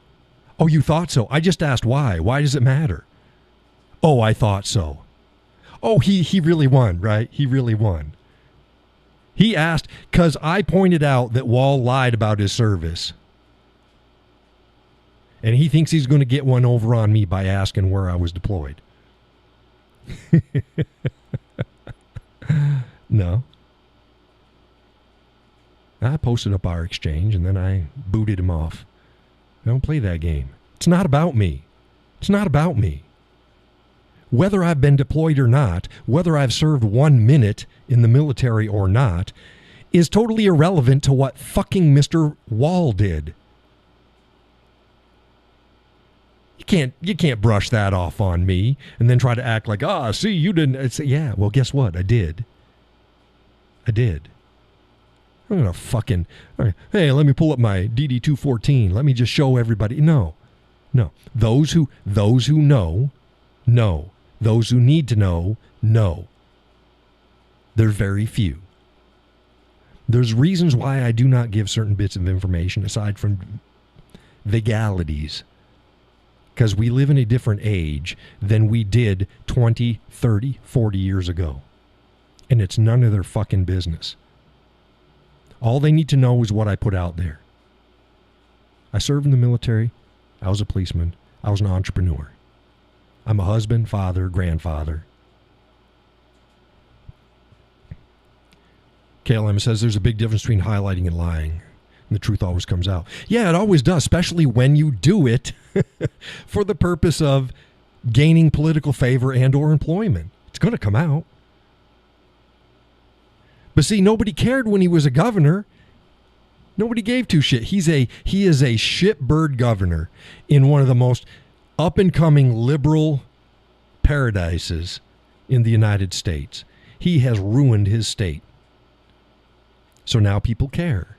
"Oh, you thought so? I just asked why. Why does it matter?" "Oh, I thought so." Oh, he really won, right? He really won. He asked because I pointed out that Wall lied about his service. And he thinks he's going to get one over on me by asking where I was deployed. No. I posted up our exchange and then I booted him off. I don't play that game. It's not about me. It's not about me. Whether I've been deployed or not, whether I've served 1 minute in the military or not, is totally irrelevant to what fucking Mr. Wall did. You can't brush that off on me and then try to act like, see, you didn't. Say, yeah, well, guess what? I did. I'm going to fucking, hey, let me pull up my DD-214. Let me just show everybody. No. Those who know. Those who need to know. They're very few. There's reasons why I do not give certain bits of information aside from legalities. Because we live in a different age than we did 20, 30, 40 years ago. And it's none of their fucking business. All they need to know is what I put out there. I served in the military. I was a policeman. I was an entrepreneur. I'm a husband, father, grandfather. KLM says there's a big difference between highlighting and lying. And the truth always comes out. Yeah, it always does, especially when you do it for the purpose of gaining political favor and or employment. It's going to come out. But see, nobody cared when he was a governor. Nobody gave two shit. He is a shitbird governor in one of the most up-and-coming liberal paradises in the United States. He has ruined his state. So now people care.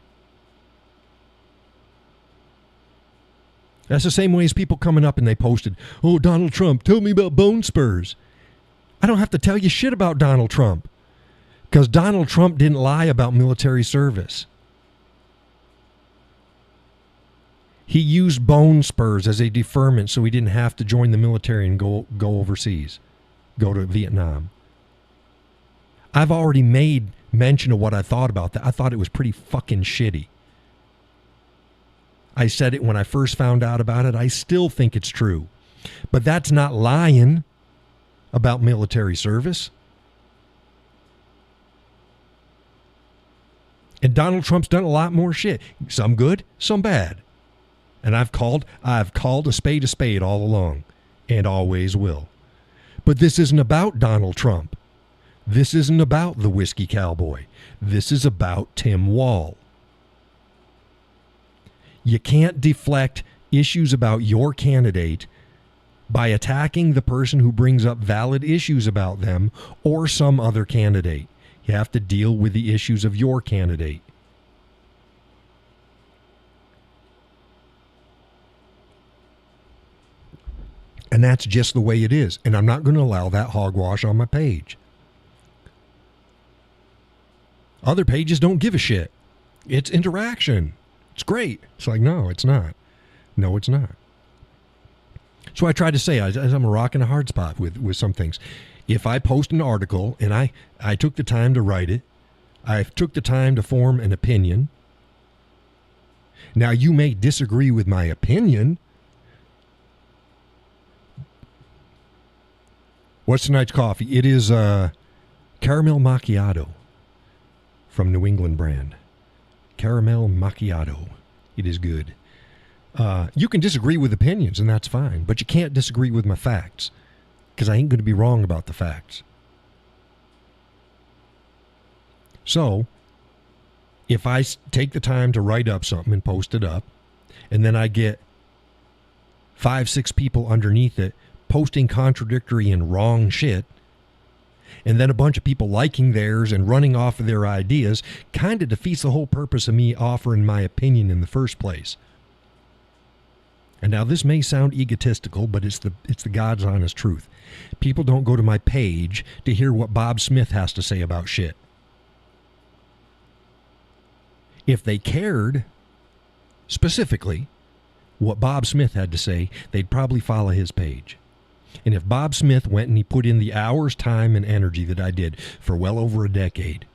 That's the same way as people coming up and they posted, "Oh, Donald Trump, tell me about bone spurs." I don't have to tell you shit about Donald Trump because Donald Trump didn't lie about military service. He used bone spurs as a deferment so he didn't have to join the military and go overseas, go to Vietnam. I've already made mention of what I thought about that. I thought it was pretty fucking shitty. I said it when I first found out about it. I still think it's true. But that's not lying about military service. And Donald Trump's done a lot more shit. Some good, some bad. And I've called a spade all along and always will. But this isn't about Donald Trump. This isn't about the Whiskey Cowboy. This is about Tim Wall. You can't deflect issues about your candidate by attacking the person who brings up valid issues about them or some other candidate. You have to deal with the issues of your candidate. And that's just the way it is. And I'm not going to allow that hogwash on my page. Other pages don't give a shit. It's interaction. It's great. It's like, no, it's not. No, it's not. So I try to say, I'm a rock and a hard spot with some things. If I post an article and I took the time to write it, I took the time to form an opinion. Now, you may disagree with my opinion. What's tonight's coffee? It is caramel macchiato from New England brand. Caramel macchiato. It is good. You can disagree with opinions, and that's fine, but you can't disagree with my facts, because I ain't going to be wrong about the facts. So, if I take the time to write up something and post it up, and then I get 5, 6 people underneath it posting contradictory and wrong shit, and then a bunch of people liking theirs and running off of their ideas, kind of defeats the whole purpose of me offering my opinion in the first place. And now this may sound egotistical, but it's the God's honest truth. People don't go to my page to hear what Bob Smith has to say about shit. If they cared specifically what Bob Smith had to say, they'd probably follow his page. And if Bob Smith went and he put in the hours, time, and energy that I did for well over a decade,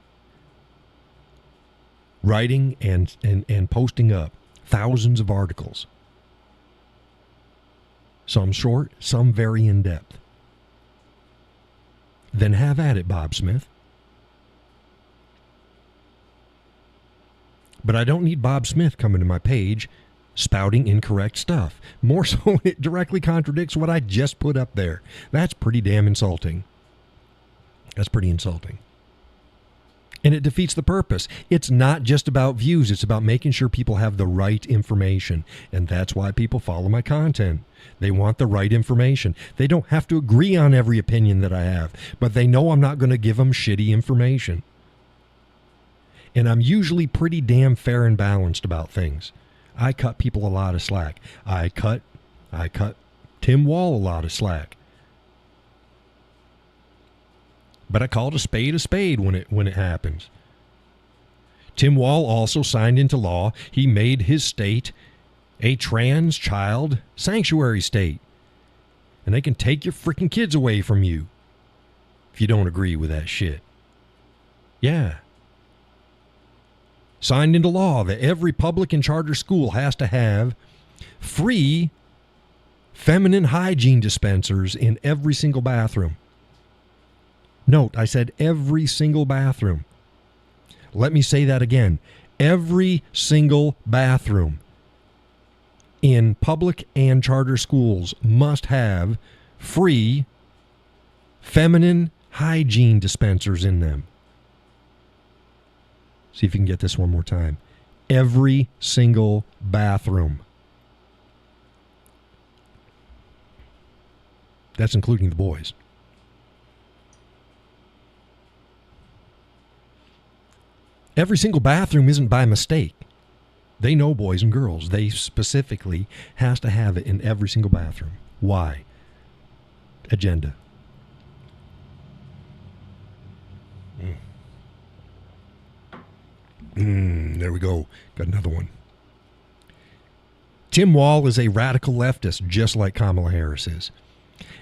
writing and posting up thousands of articles, some short, some very in-depth, then have at it, Bob Smith. But I don't need Bob Smith coming to my page spouting incorrect stuff. More so, it directly contradicts what I just put up there. That's pretty damn insulting. That's pretty insulting. And it defeats the purpose. It's not just about views. It's about making sure people have the right information. And that's why people follow my content. They want the right information. They don't have to agree on every opinion that I have, but they know I'm not going to give them shitty information. And I'm usually pretty damn fair and balanced about things. I cut people a lot of slack. I cut Tim Wall a lot of slack. But I called a spade when it happens. Tim Wall also signed into law. He made his state a trans child sanctuary state. And they can take your freaking kids away from you if you don't agree with that shit. Yeah. Signed into law that every public and charter school has to have free feminine hygiene dispensers in every single bathroom. Note, I said every single bathroom. Let me say that again. Every single bathroom in public and charter schools must have free feminine hygiene dispensers in them. See if you can get this one more time. Every single bathroom. That's including the boys. Every single bathroom isn't by mistake. They know boys and girls. They specifically has to have it in every single bathroom. Why? Agenda. There we go. Got another one. Tim Wall is a radical leftist, just like Kamala Harris is.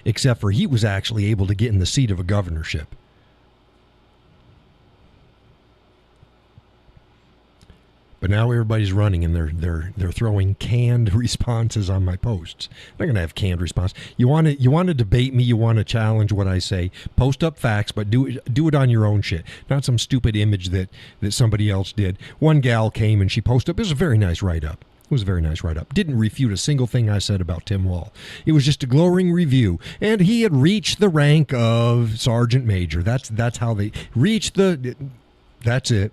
Except for he was actually able to get in the seat of a governorship. But now everybody's running and they're throwing canned responses on my posts. They're going to have canned response. You want to debate me, you want to challenge what I say, post up facts, but do it on your own shit. Not some stupid image that somebody else did. One gal came and she posted up. It was a very nice write-up. It was a very nice write-up. Didn't refute a single thing I said about Tim Wall. It was just a glowing review. And he had reached the rank of Sergeant Major. That's how they reached that's it.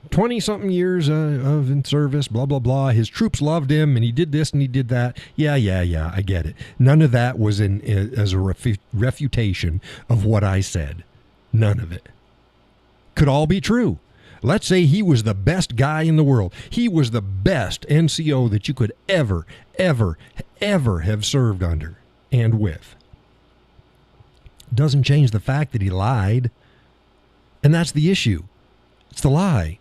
20-something years of in service, blah, blah, blah. His troops loved him, and he did this and he did that. Yeah, I get it. None of that was as a refutation of what I said. None of it. Could all be true. Let's say he was the best guy in the world. He was the best NCO that you could ever have served under and with. Doesn't change the fact that he lied. And that's the issue. It's the lie.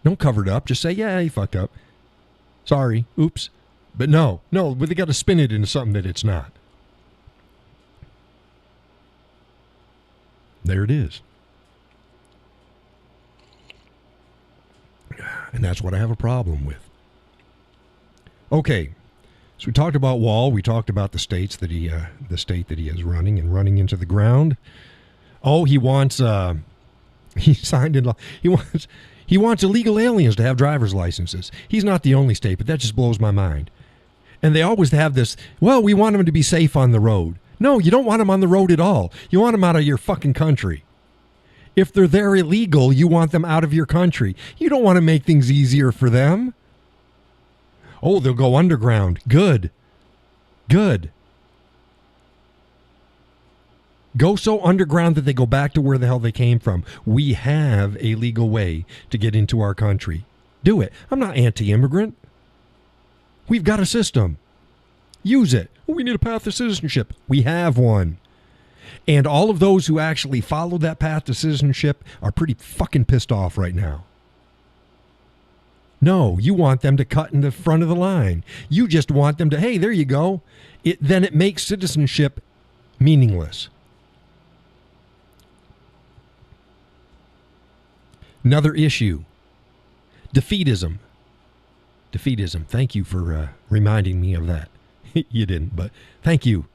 Don't cover it up. Just say, yeah, you fucked up. Sorry. Oops. But no, but they got to spin it into something that it's not. There it is. And that's what I have a problem with. Okay. So we talked about Wall. We talked about the state that he is running and running into the ground. Oh, he wants, he signed in law. He wants illegal aliens to have driver's licenses. He's not the only state, but that just blows my mind. And they always have this, well, we want them to be safe on the road. No, you don't want them on the road at all. You want them out of your fucking country. If they're there illegal, you want them out of your country. You don't want to make things easier for them. Oh, they'll go underground. Good. Good. Go so underground that they go back to where the hell they came from. We have a legal way to get into our country. Do it. I'm not anti-immigrant. We've got a system. Use it. We need a path to citizenship. We have one. And all of those who actually follow that path to citizenship are pretty fucking pissed off right now. No, you want them to cut in the front of the line. You just want them to, hey, there you go. Then it makes citizenship meaningless. Another issue. Defeatism. Defeatism. Thank you for reminding me of that. You didn't, but thank you.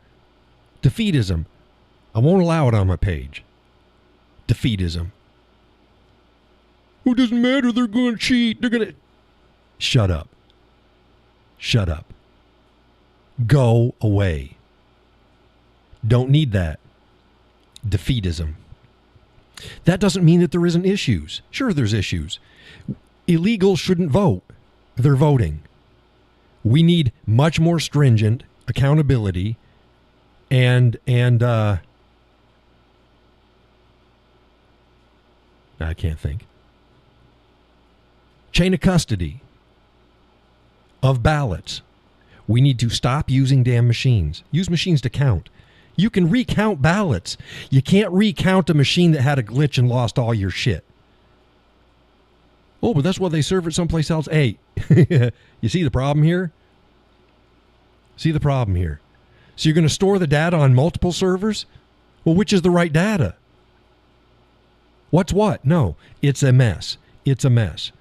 Defeatism. I won't allow it on my page. Defeatism. Well, it doesn't matter. They're going to cheat. They're going to... Shut up. Shut up. Go away. Don't need that. Defeatism. That doesn't mean that there isn't issues. Sure, there's issues. Illegals shouldn't vote. They're voting. We need much more stringent accountability and I can't think. Chain of custody of ballots. We need to stop using damn machines. Use machines to count. You can recount ballots. You can't recount a machine that had a glitch and lost all your shit. Oh, but that's why they serve it someplace else. Hey, you see the problem here? See the problem here? So you're going to store the data on multiple servers? Well, which is the right data? What's what? No, it's a mess. It's a mess.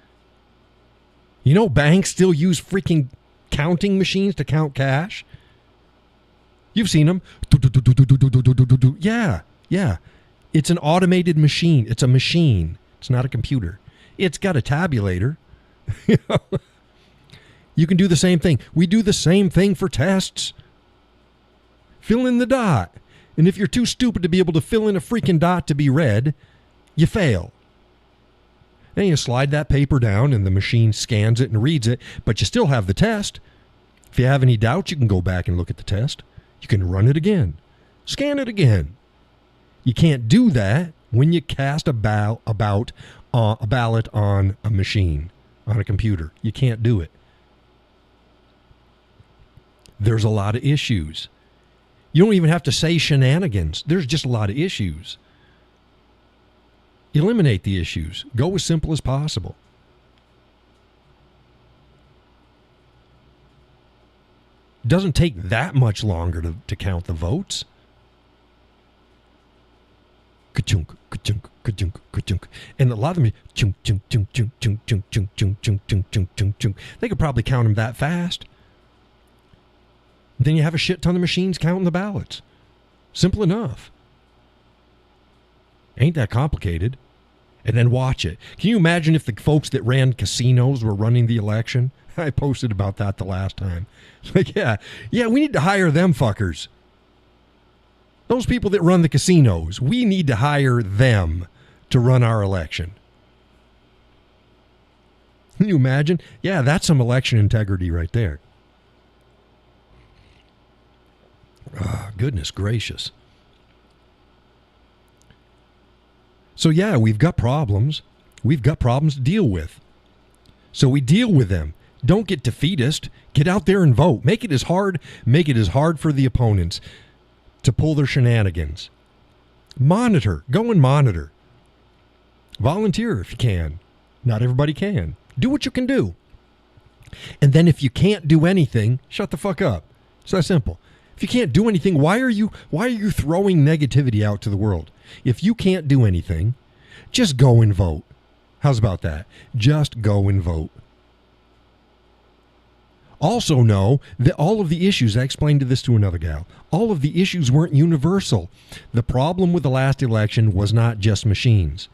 You know, banks still use freaking counting machines to count cash. You've seen them. Yeah, yeah. It's an automated machine. It's a machine. It's not a computer. It's got a tabulator. You can do the same thing. We do the same thing for tests. Fill in the dot. And if you're too stupid to be able to fill in a freaking dot to be read, you fail. And you slide that paper down and the machine scans it and reads it, but you still have the test. If you have any doubts, you can go back and look at the test. You can run it again. Scan it again. You can't do that when you cast a ballot on a machine, on a computer. You can't do it. There's a lot of issues. You don't even have to say shenanigans. There's just a lot of issues. Eliminate the issues. Go as simple as possible. Doesn't take that much longer to count the votes. Ka-chunk, ka-chunk, ka-chunk, ka-chunk. And a lot of them, chunk, chunk, chunk, chunk, chunk, chunk, chunk, chunk, chunk, chunk, chunk, chunk, chunk. They could probably count them that fast. Then you have a shit ton of machines counting the ballots. Simple enough. Ain't that complicated. And then watch it. Can you imagine if the folks that ran casinos were running the election? I posted about that the last time. It's like, yeah, we need to hire them fuckers. Those people that run the casinos, we need to hire them to run our election. Can you imagine? Yeah, that's some election integrity right there. Goodness gracious. So yeah, we've got problems. We've got problems to deal with. So we deal with them. Don't get defeatist. Get out there and vote. Make it as hard for the opponents to pull their shenanigans. Monitor. Go and monitor. Volunteer if you can. Not everybody can. Do what you can do. And then if you can't do anything, shut the fuck up. It's that simple. If you can't do anything, why are you throwing negativity out to the world? If you can't do anything, just go and vote. How's about that? Just go and vote. Also know that all of the issues, I explained this to another gal, all of the issues weren't universal. The problem with the last election was not just machines.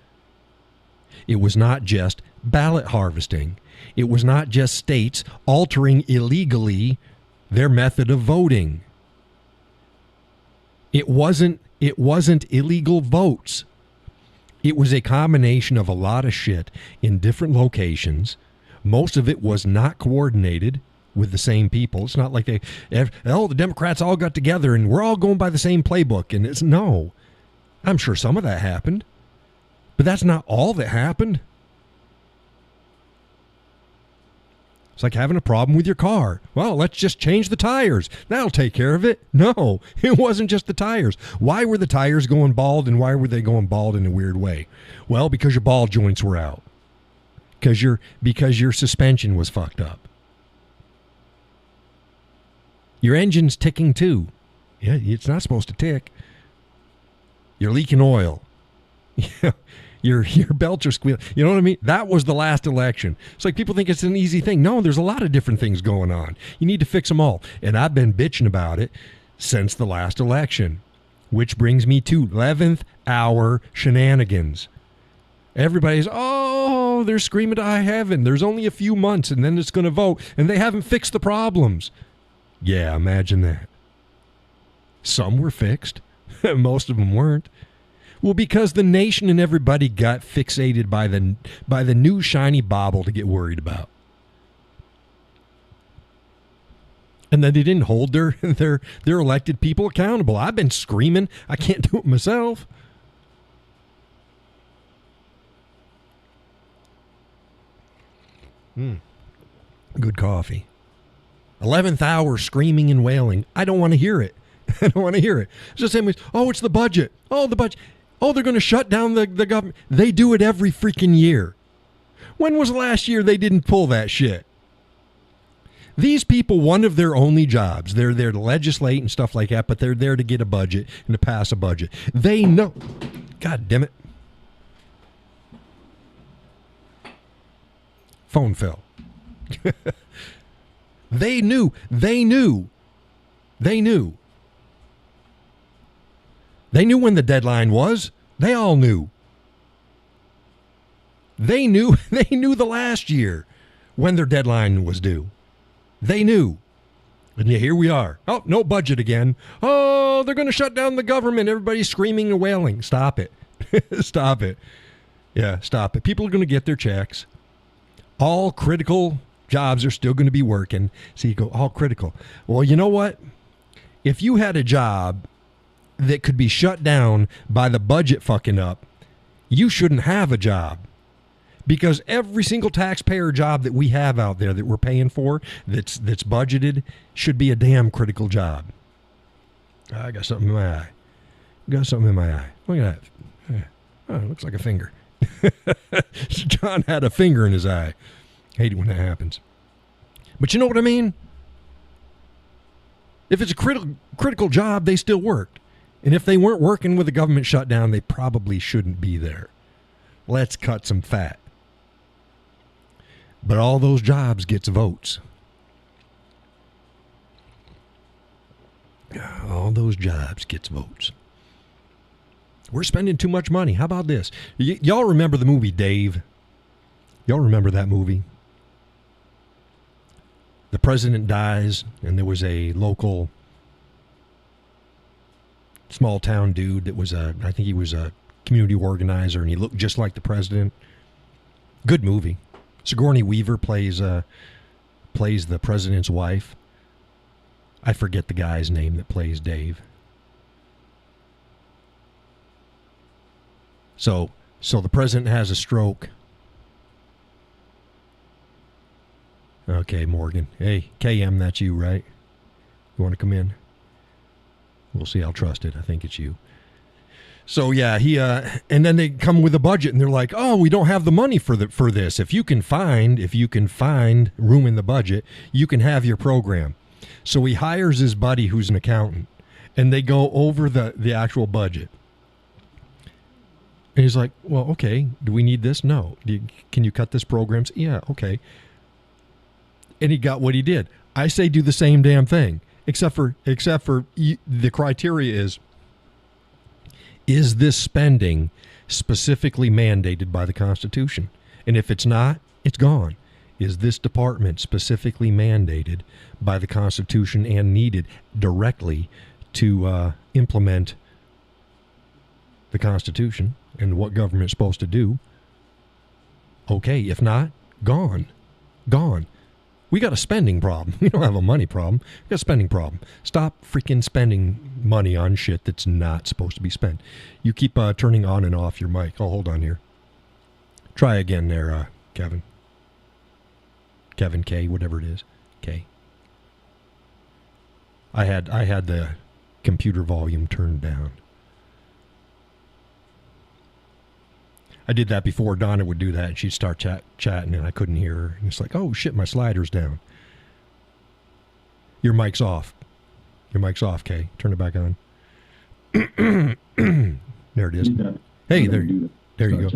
It was not just ballot harvesting. It was not just states altering illegally their method of voting. It wasn't illegal votes. It was a combination of a lot of shit in different locations. Most of it was not coordinated with the same people. It's not like the Democrats all got together and we're all going by the same playbook. And it's no. I'm sure some of that happened, but that's not all that happened. It's like having a problem with your car. Well, let's just change the tires. That'll take care of it. No, it wasn't just the tires. Why were the tires going bald, and why were they going bald in a weird way? Well, because your ball joints were out. Because your suspension was fucked up. Your engine's ticking too. Yeah, it's not supposed to tick. You're leaking oil. Your belts are squealing. You know what I mean? That was the last election. It's like people think it's an easy thing. No, there's a lot of different things going on. You need to fix them all. And I've been bitching about it since the last election, which brings me to 11th hour shenanigans. Everybody's, they're screaming to high heaven. There's only a few months and then it's going to vote. And they haven't fixed the problems. Yeah, imagine that. Some were fixed. Most of them weren't. Well, because the nation and everybody got fixated by the new shiny bauble to get worried about. And then they didn't hold their elected people accountable. I've been screaming. I can't do it myself. Good coffee. 11th hour screaming and wailing. I don't want to hear it. I don't want to hear it. It's the same as, it's the budget. The budget. They're going to shut down the government. They do it every freaking year. When was the last year they didn't pull that shit? These people, one of their only jobs, they're there to legislate and stuff like that, but they're there to get a budget and to pass a budget. They know. God damn it. Phone fell. They knew when the deadline was. They all knew. They knew the last year when their deadline was due. They knew. And yet here we are. No budget again. They're going to shut down the government. Everybody's screaming and wailing. Stop it. Stop it. Yeah, stop it. People are going to get their checks. All critical jobs are still going to be working. So you go, all critical. Well, you know what? If you had a job that could be shut down by the budget fucking up, you shouldn't have a job. Because every single taxpayer job that we have out there that we're paying for, that's budgeted, should be a damn critical job. I got something in my eye. Look at that. It looks like a finger. John had a finger in his eye. Hate it when that happens. But you know what I mean? If it's a critical job, they still worked. And if they weren't working with the government shutdown, they probably shouldn't be there. Let's cut some fat. But all those jobs gets votes. All those jobs gets votes. We're spending too much money. How about this? Y'all remember the movie Dave? Y'all remember that movie? The president dies, and there was a local small town dude that was I think he was a community organizer, and he looked just like the president. Good movie. Sigourney Weaver plays the president's wife. I forget the guy's name that plays Dave. So the president has a stroke. Okay, Morgan. Hey, KM, that's you, right? You want to come in? We'll see. I'll trust it. I think it's you. So yeah, he and then they come with a budget and they're like, "Oh, we don't have the money for this. If you can find room in the budget, you can have your program." So he hires his buddy who's an accountant, and they go over the actual budget. And he's like, "Well, okay, do we need this? No. Can you cut this program? Yeah, okay." And he got what he did. I say do the same damn thing, except for the criteria is this spending specifically mandated by the Constitution? And if it's not, it's gone. Is this department specifically mandated by the Constitution and needed directly to implement the Constitution and what government's supposed to do? Okay, if not, gone. We got a spending problem. We don't have a money problem. We got a spending problem. Stop freaking spending money on shit that's not supposed to be spent. You keep turning on and off your mic. Oh, hold on here. Try again there, Kevin. Kevin K, whatever it is. K. I had the computer volume turned down. I did that before. Donna would do that, and she'd start chatting, and I couldn't hear her. And it's like, oh, shit, my slider's down. Your mic's off. Your mic's off, Kay. Turn it back on. There it is. Hey, there you go.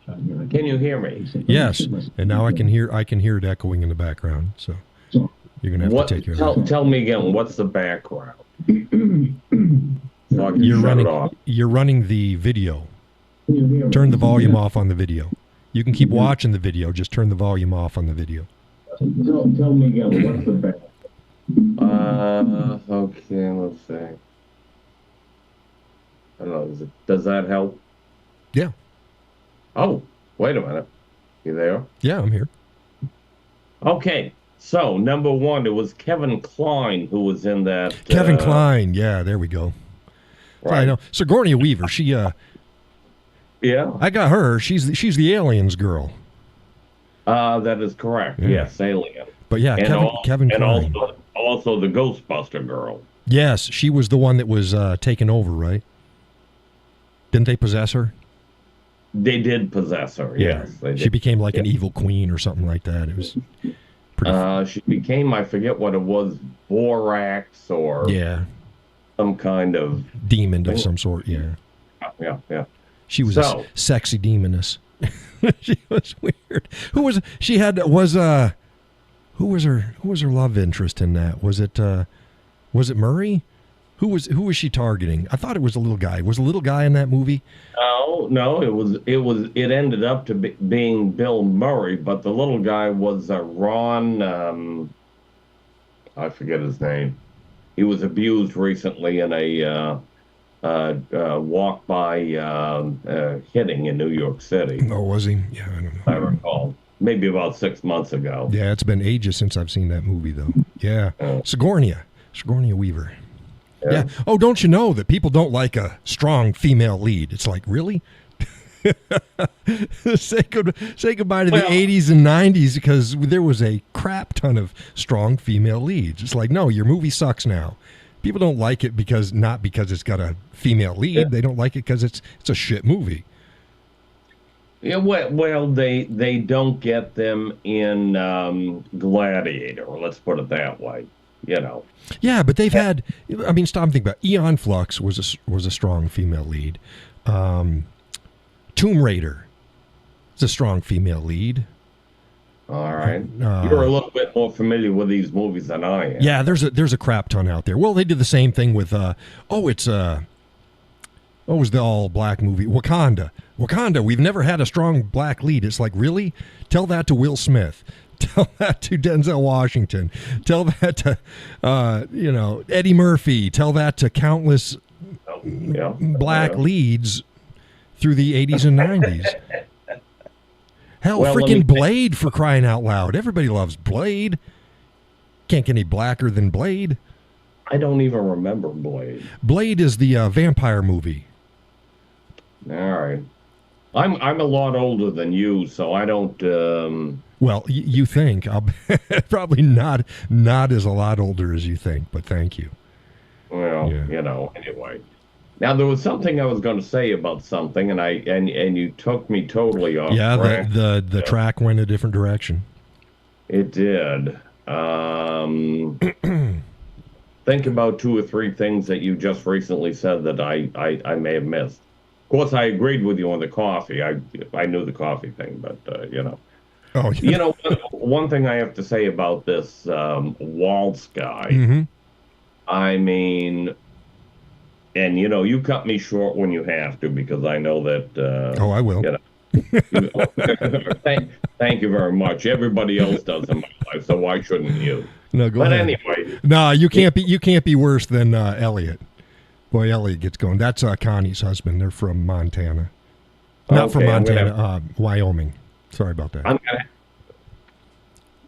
Can you hear me? Yes, and now I can hear it echoing in the background. So you're gonna have to take care of that. Tell me again. What's the background? So You're running the video. Turn the volume off on the video. You can keep watching the video. Just turn the volume off on the video. Tell me again. What's the background? Okay. Let's see. I don't know. Does that help? Yeah. Oh, wait a minute. You there? Yeah, I'm here. Okay. So, number one, it was Kevin Kline who was in that. Kevin Kline. Yeah, there we go. Right. I know. Sigourney Weaver. She. Yeah. I got her. She's the Aliens girl. That is correct. Yeah. Yes, Alien. But yeah, Kevin Kline. And also the Ghostbuster girl. Yes, she was the one that was taken over, right? Didn't they possess her? They did possess her, yeah. Yes. She became like an evil queen or something like that. It was pretty she became, I forget what it was, Borax or some kind of demon of some sort, yeah. Yeah. She was a sexy demoness. She was weird. Who was her love interest in that? Was it Murray? Who was she targeting? I thought it was a little guy. Was a little guy in that movie? No, it ended up to being Bill Murray, but the little guy was Ron, I forget his name. He was abused recently in a walk by hitting in New York City. Oh, was he? Yeah, I don't know. I recall. Maybe about 6 months ago. Yeah, it's been ages since I've seen that movie, though. Yeah. Sigourney Weaver. Yeah. Oh, don't you know that people don't like a strong female lead? It's like, really? Say goodbye to the 80s and 90s because there was a crap ton of strong female leads. It's like, no, your movie sucks now. People don't like it not because it's got a female lead. Yeah. They don't like it because it's a shit movie. Yeah, well, they don't get them in Gladiator. Let's put it that way. You know. Yeah, but they've had. I mean, stop and think about it. Aeon Flux was a strong female lead. Tomb Raider is a strong female lead. All right, you're a little bit more familiar with these movies than I am. Yeah, there's a crap ton out there. Well, they did the same thing with what was the all black movie? Wakanda. We've never had a strong black lead. It's like, really? Tell that to Will Smith. Tell that to Denzel Washington. Tell that to Eddie Murphy. Tell that to countless black leads through the 80s and 90s. Hell, freaking Blade, for crying out loud. Everybody loves Blade. Can't get any blacker than Blade. I don't even remember Blade. Blade is the vampire movie. All right. I'm a lot older than you, so I don't... Well, you think. I'll probably not as a lot older as you think, but thank you. Well, anyway. Now there was something I was going to say about something, and you took me totally off Yeah, track. the track went a different direction. It did. Think about two or three things that you just recently said that I may have missed. Of course, I agreed with you on the coffee. I knew the coffee thing, but Oh, yeah. you know, one thing I have to say about this Waltz guy. Mm-hmm. I mean, and you cut me short when you have to because I know that Oh, I will. you know. You, thank you very much. Everybody else does in my life, so why shouldn't you? No, go But ahead. anyway, No, you can't be worse than Elliot. Boy, Elliot gets going. That's Connie's husband. They're from Montana. Not from okay, Montana, Wyoming. Sorry about that. I'm gonna.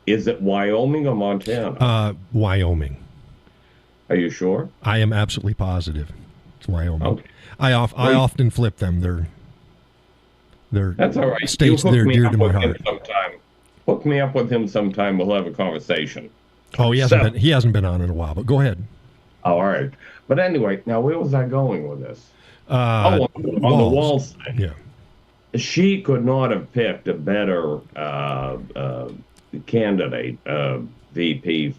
Is it Wyoming or Montana? Wyoming. Are you sure? I am absolutely positive. It's Wyoming. Okay, I often flip them. They're that's all right. states You that hook are me dear up to my with him heart. sometime. Hook me up with him sometime. We'll have a conversation. Oh, So, he hasn't been on in a while, but go ahead. all right. But anyway, now where was I going with this? Uh, Oh, on the Walls. walls thing. Yeah. She could not have picked a better candidate, VP,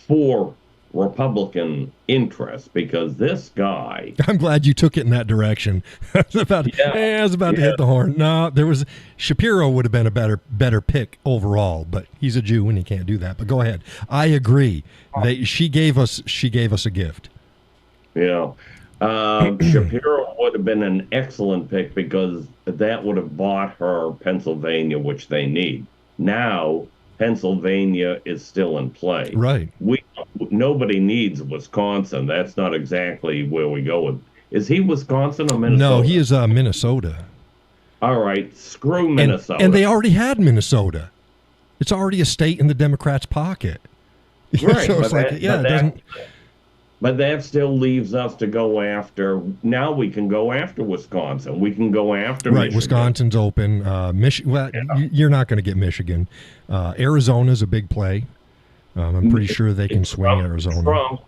for Republican interests because this guy. I'm glad you took it in that direction. I was about to hit the horn. No, Shapiro would have been a better pick overall, but he's a Jew and he can't do that. But go ahead. I agree. She gave us a gift. Yeah. Shapiro would have been an excellent pick because that would have bought her Pennsylvania, which they need. Now, Pennsylvania is still in play. Right. Nobody needs Wisconsin. That's not exactly where we go with. Is he Wisconsin or Minnesota? No, he is Minnesota. All right, screw Minnesota. And they already had Minnesota. It's already a state in the Democrats' pocket. Right, So it's like, it doesn't. But that still leaves us to go after. Now we can go after Wisconsin. We can go after Right, Michigan. Wisconsin's open. Well, you're not going to get Michigan. Arizona's a big play. I'm pretty sure they can swing Arizona.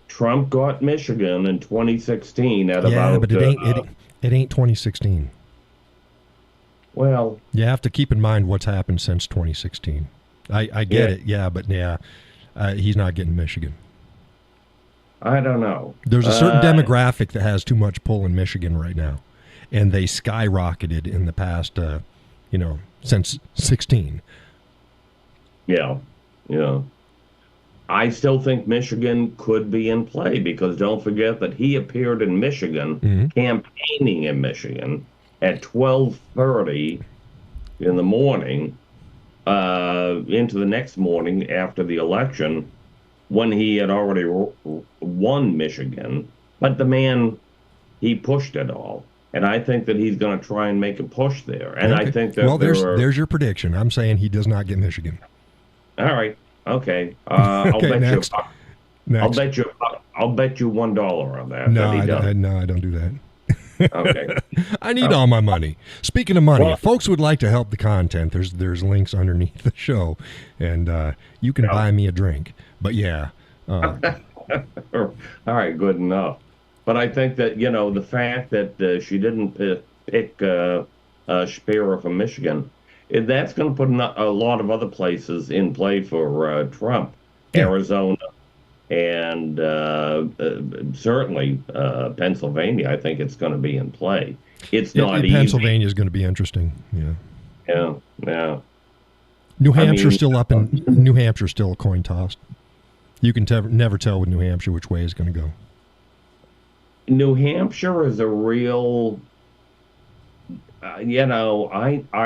Trump got Michigan in 2016 at Yeah, about. but it ain't 2016. Well, You have to keep in mind what's happened since 2016. I get it, but he's not getting Michigan. I don't know. There's a certain demographic that has too much pull in Michigan right now, and they skyrocketed in the past, since 16. Yeah. I still think Michigan could be in play because don't forget that he appeared in Michigan, campaigning in Michigan at 12:30 in the morning, into the next morning after the election, when he had already won Michigan. But the man, he pushed it all. And I think that he's going to try and make a push there. And Okay. I think that there's your prediction. I'm saying he does not get Michigan. All right. Okay. I'll Okay, bet next. you. Next. I'll bet you $1 on that. No, that he does. no, I don't do that. Okay. I need all my money. Speaking of money, Well- if folks would like to help the content, there's links underneath the show, and you can buy me a drink. But yeah, All right. Good enough. But I think that the fact that she didn't pick Shapiro from Michigan, that's going to put a lot of other places in play for Trump, Yeah. Arizona, and certainly Pennsylvania. I think it's going to be in play. It's not easy. Pennsylvania is going to be interesting. Yeah. Yeah. New Hampshire's mean- New Hampshire's still a coin toss. You can never tell with New Hampshire which way it's going to go. New Hampshire is a real. I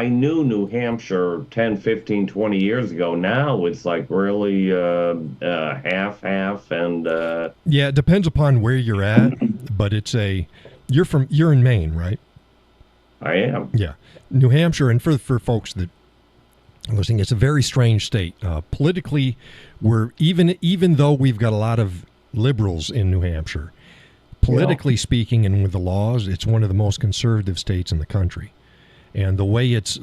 knew New Hampshire 10, 15, 20 years ago. Now it's like really half, and Yeah, it depends upon where you're at, but you're in Maine, right? I am. Yeah, New Hampshire, and for folks that are listening, it's a very strange state. Politically, we're even though we've got a lot of liberals in New Hampshire, politically speaking, and with the laws, it's one of the most conservative states in the country. And the way its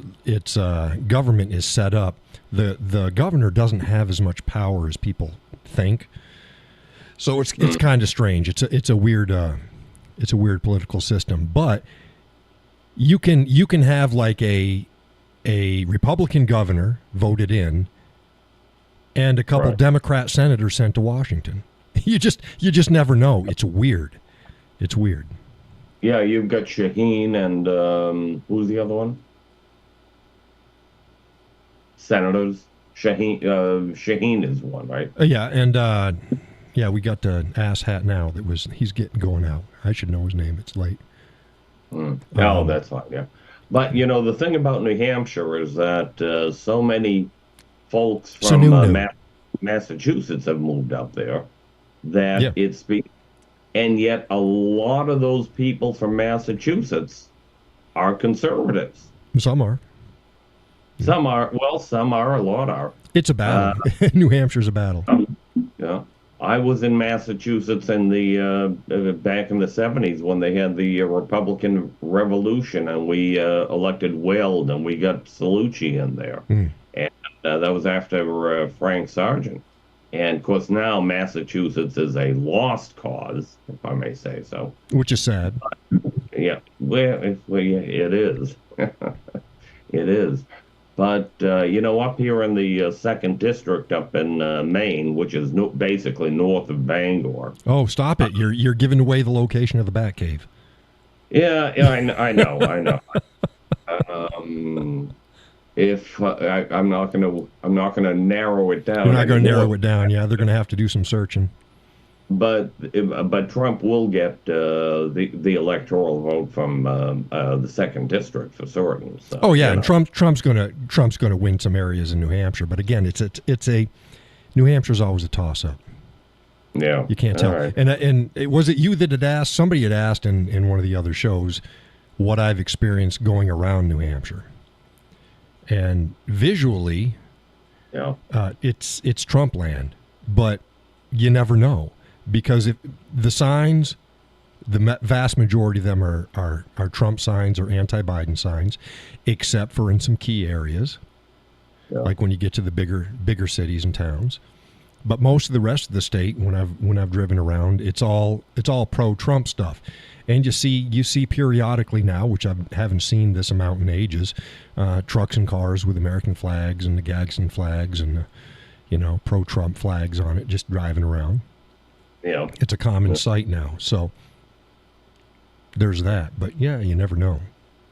government is set up, the governor doesn't have as much power as people think. So it's kind of strange. It's a weird It's a weird political system, but you can have like a Republican governor voted in and a couple Right. Democrat senators sent to Washington. You just never know. It's weird. It's weird. Yeah, you've got Shaheen and who's the other one? Senators. Shaheen is one, right? Yeah, and yeah, we got ass hat now. He's getting going out. I should know his name. It's late. Oh, that's fine. Yeah, but the thing about New Hampshire is that so many folks from Massachusetts have moved up there that and yet a lot of those people from Massachusetts are conservatives. Some are. Some are. Well, some are. A lot are. It's a battle. New Hampshire's a battle. Yeah. I was in Massachusetts in the back in the 70s when they had the Republican Revolution, and we elected Weld, and we got Salucci in there. And that was after Frank Sargent. And, of course, now Massachusetts is a lost cause, if I may say so. Which is sad. Yeah. Well, yeah, it is. It is. But, up here in the 2nd District up in Maine, which is basically north of Bangor. Oh, stop it. You're giving away the location of the Batcave. Yeah, I know. If I'm not gonna narrow it down. You're not going to narrow it down. Yeah, they're going to have to do some searching. But Trump will get the electoral vote from the 2nd District for certain. So, oh yeah, and Trump's gonna win some areas in New Hampshire. But again, it's a New Hampshire's always a toss up. Yeah, you can't tell. Right. And was it you that had asked? Somebody had asked in one of the other shows what I've experienced going around New Hampshire. And visually, it's Trump land, but you never know because if the signs, the vast majority of them are Trump signs or anti-Biden signs, except for in some key areas, like when you get to the bigger cities and towns. But most of the rest of the state, when I've driven around, it's all pro-Trump stuff. And you see periodically now, which I haven't seen this amount in ages, trucks and cars with American flags and the Gadsden flags and pro-Trump flags on it, just driving around. Yeah, it's a common sight now. So there's that. But yeah, you never know.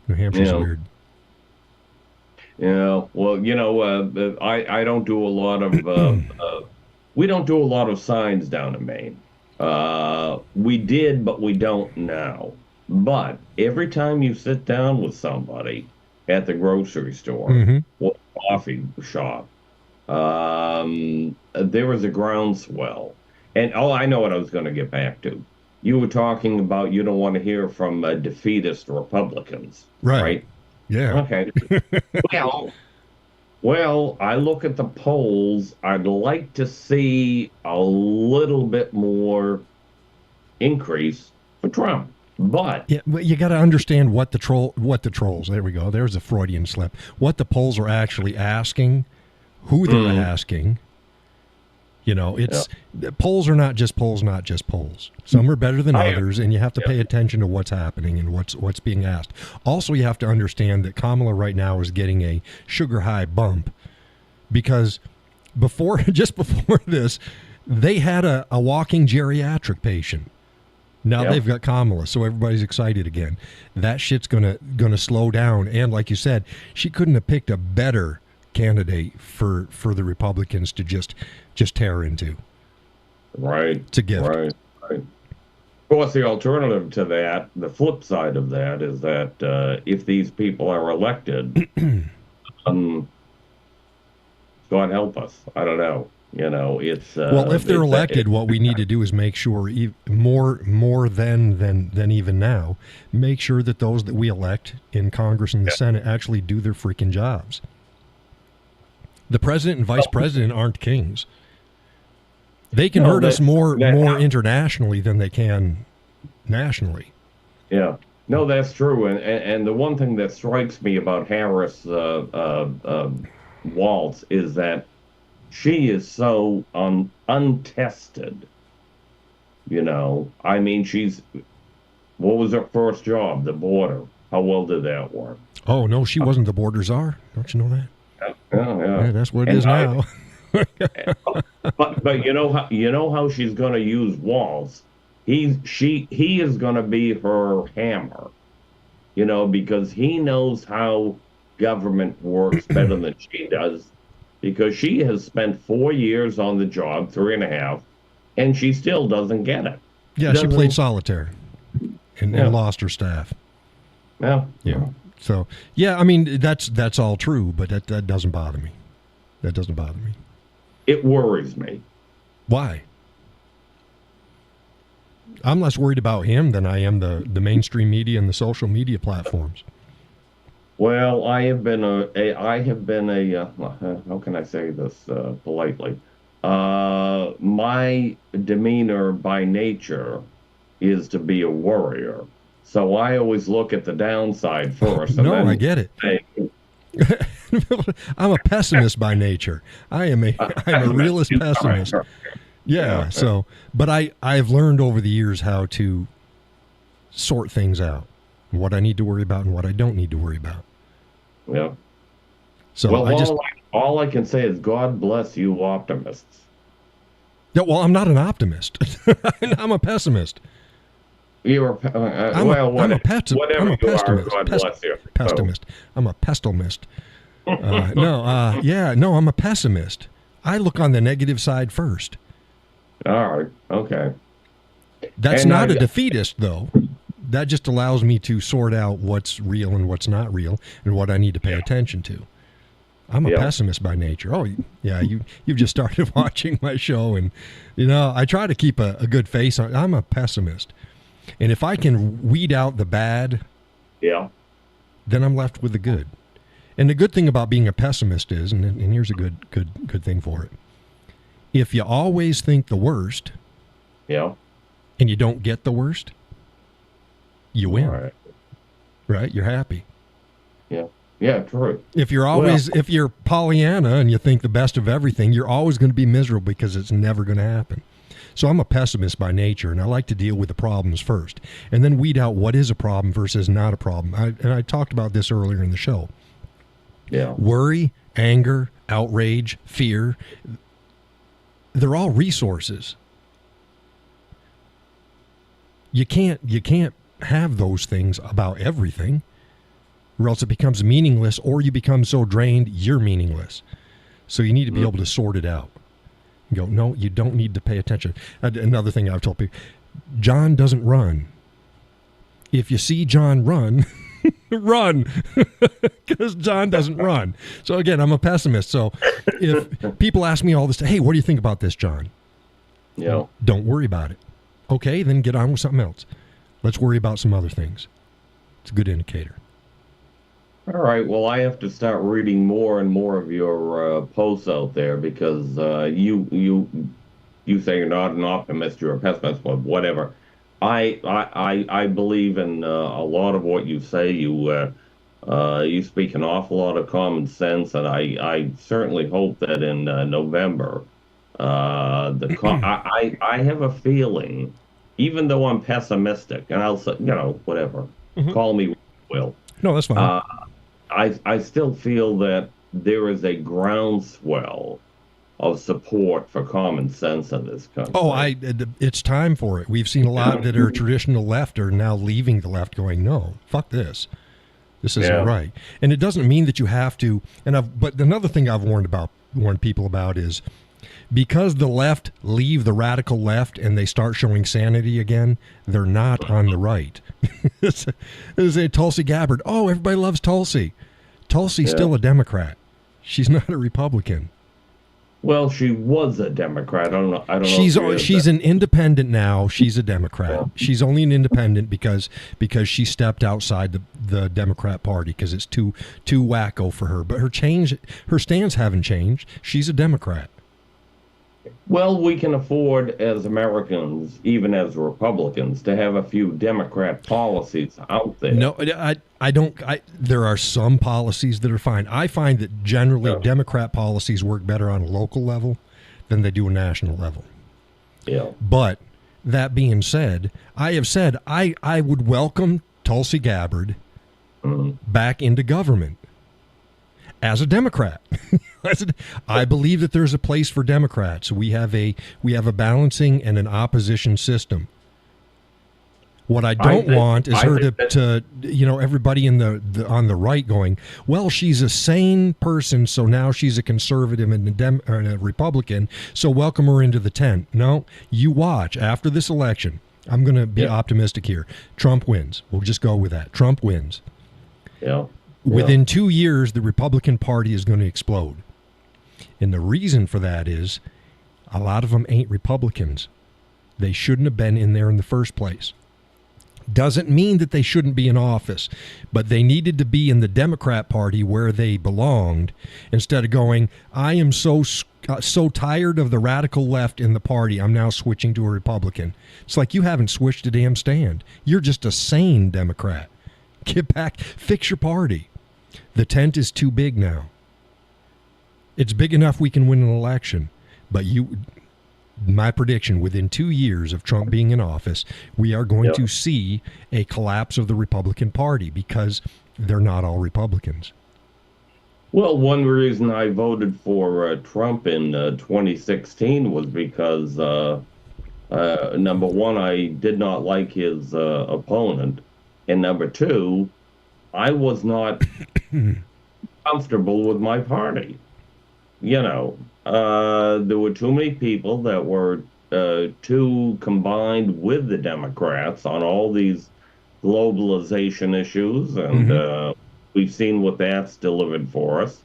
New Hampshire's weird. Yeah. Well, I don't do a lot of. We don't do a lot of signs down in Maine. We did, but we don't now. But every time you sit down with somebody at the grocery store or coffee shop, there was a groundswell. And I know what I was going to get back to. You were talking about you don't want to hear from defeatist Republicans, right? Yeah. Okay. Well, I look at the polls. I'd like to see a little bit more increase for Trump. But you got to understand what the trolls. There we go. There's a Freudian slip. What the polls are actually asking, who they're asking. Polls are not just polls, not just polls. Some are better than others, and you have to pay attention to what's happening and what's being asked. Also, you have to understand that Kamala right now is getting a sugar high bump because just before this, they had a walking geriatric patient. Now they've got Kamala, so everybody's excited again. That shit's gonna slow down, and like you said, she couldn't have picked a better candidate for the Republicans to just tear into. Right. It's a gift. Right. Of course, the alternative to that, the flip side of that, is that if these people are elected, God help us. I don't know. It's well, if they're elected, what we need to do is make sure more than even now, make sure that those that we elect in Congress and the Senate actually do their freaking jobs. The president and vice president aren't kings. They can hurt us more internationally than they can nationally. Yeah. No, that's true. And the one thing that strikes me about Harris Waltz is that she is so untested. I mean, What was her first job? The border. How well did that work? Oh no, she wasn't the border czar. Don't you know that? Yeah. Yeah, that's what it And is now. but you know how she's going to use walls. He is going to be her hammer. Because he knows how government works better than she does, because she has spent 4 years on the job, 3.5, and she still doesn't get it. Yeah, she played solitaire and Yeah. lost her staff. Yeah. Yeah. So yeah, I mean that's all true, but that doesn't bother me. That doesn't bother me. It worries me. Why? I'm less worried about him than I am the mainstream media and the social media platforms. Well, I have been how can I say this politely? My demeanor by nature is to be a worrier. So I always look at the downside first. No, and then I get it. say, I'm a pessimist by nature. I'm a realist pessimist. Yeah. So, but I've learned over the years how to sort things out, what I need to worry about and what I don't need to worry about. Yeah. So Well, all I can say is God bless you optimists. Yeah, well, I'm not an optimist. I'm a pessimist. You're I'm a pessimist. God bless you. Pessimist. I'm a pessimist. No, I'm a pessimist. I look on the negative side first. All right. Okay. That's And not a defeatist, though. That just allows me to sort out what's real and what's not real and what I need to pay attention to. I'm a pessimist by nature. Oh, yeah, you've just started watching my show, and I try to keep a good face on. I'm a pessimist, and if I can weed out the bad, then I'm left with the good. And the good thing about being a pessimist is, and here's a good thing for it: if you always think the worst, and you don't get the worst, you win. Right? You're happy. Yeah, true. If you're Pollyanna and you think the best of everything, you're always going to be miserable because it's never going to happen. So I'm a pessimist by nature, and I like to deal with the problems first, and then weed out what is a problem versus not a problem. I talked about this earlier in the show. Yeah. Worry, anger, outrage, fear, they're all resources. You can't have those things about everything, or else it becomes meaningless, or you become so drained you're meaningless. So you need to be able to sort it out. You go, no, you don't need to pay attention. Another thing I've told people, John doesn't run. If you see John run, run, because John doesn't run. So again, I'm a pessimist. So if people ask me all this, hey, what do you think about this, John? Yeah. Don't worry about it. Okay, then get on with something else. Let's worry about some other things. It's a good indicator. All right. Well, I have to start reading more and more of your posts out there, because you say you're not an optimist, you're a pessimist, but whatever. I believe in a lot of what you say. You speak an awful lot of common sense, and I certainly hope that in November, I have a feeling, even though I'm pessimistic, and I'll say, whatever, call me Will. No, that's fine. I still feel that there is a groundswell of support for common sense in this country. Oh, it's time for it. We've seen a lot that are traditional left are now leaving the left, going, no, fuck this. This isn't right. And it doesn't mean that you have to. But another thing I've warned people about is, because the left leave the radical left and they start showing sanity again, they're not on the right. There's a Tulsi Gabbard. Oh, everybody loves Tulsi. Tulsi's still a Democrat. She's not a Republican. Well, she was a Democrat. I don't know. She's an independent now. She's a Democrat. Yeah. She's only an independent because she stepped outside the Democrat Party because it's too wacko for her. But her stands haven't changed. She's a Democrat. Well, we can afford, as Americans, even as Republicans, to have a few Democrat policies out there. No, I don't. There are some policies that are fine. I find that generally Democrat policies work better on a local level than they do a national level. Yeah. But that being said, I have said I would welcome Tulsi Gabbard back into government as a Democrat. I believe that there's a place for Democrats. We have a balancing and an opposition system. What I don't want is her to everybody in the on the right going, well, she's a sane person, so now she's a conservative and a Republican, so welcome her into the tent. No, you watch after this election. I'm going to be optimistic here. Trump wins. We'll just go with that. Trump wins. Yeah. Within 2 years, the Republican Party is going to explode. And the reason for that is a lot of them ain't Republicans. They shouldn't have been in there in the first place. Doesn't mean that they shouldn't be in office, but they needed to be in the Democrat Party where they belonged instead of going, I am so tired of the radical left in the party, I'm now switching to a Republican. It's like you haven't switched a damn stand. You're just a sane Democrat. Get back, fix your party. The tent is too big now. It's big enough we can win an election, but my prediction, within 2 years of Trump being in office, we are going to see a collapse of the Republican Party because they're not all Republicans. Well, one reason I voted for Trump in 2016 was because, number one, I did not like his opponent. And number two, I was not comfortable with my party. There were too many people that were too combined with the Democrats on all these globalization issues, and we've seen what that's delivered for us.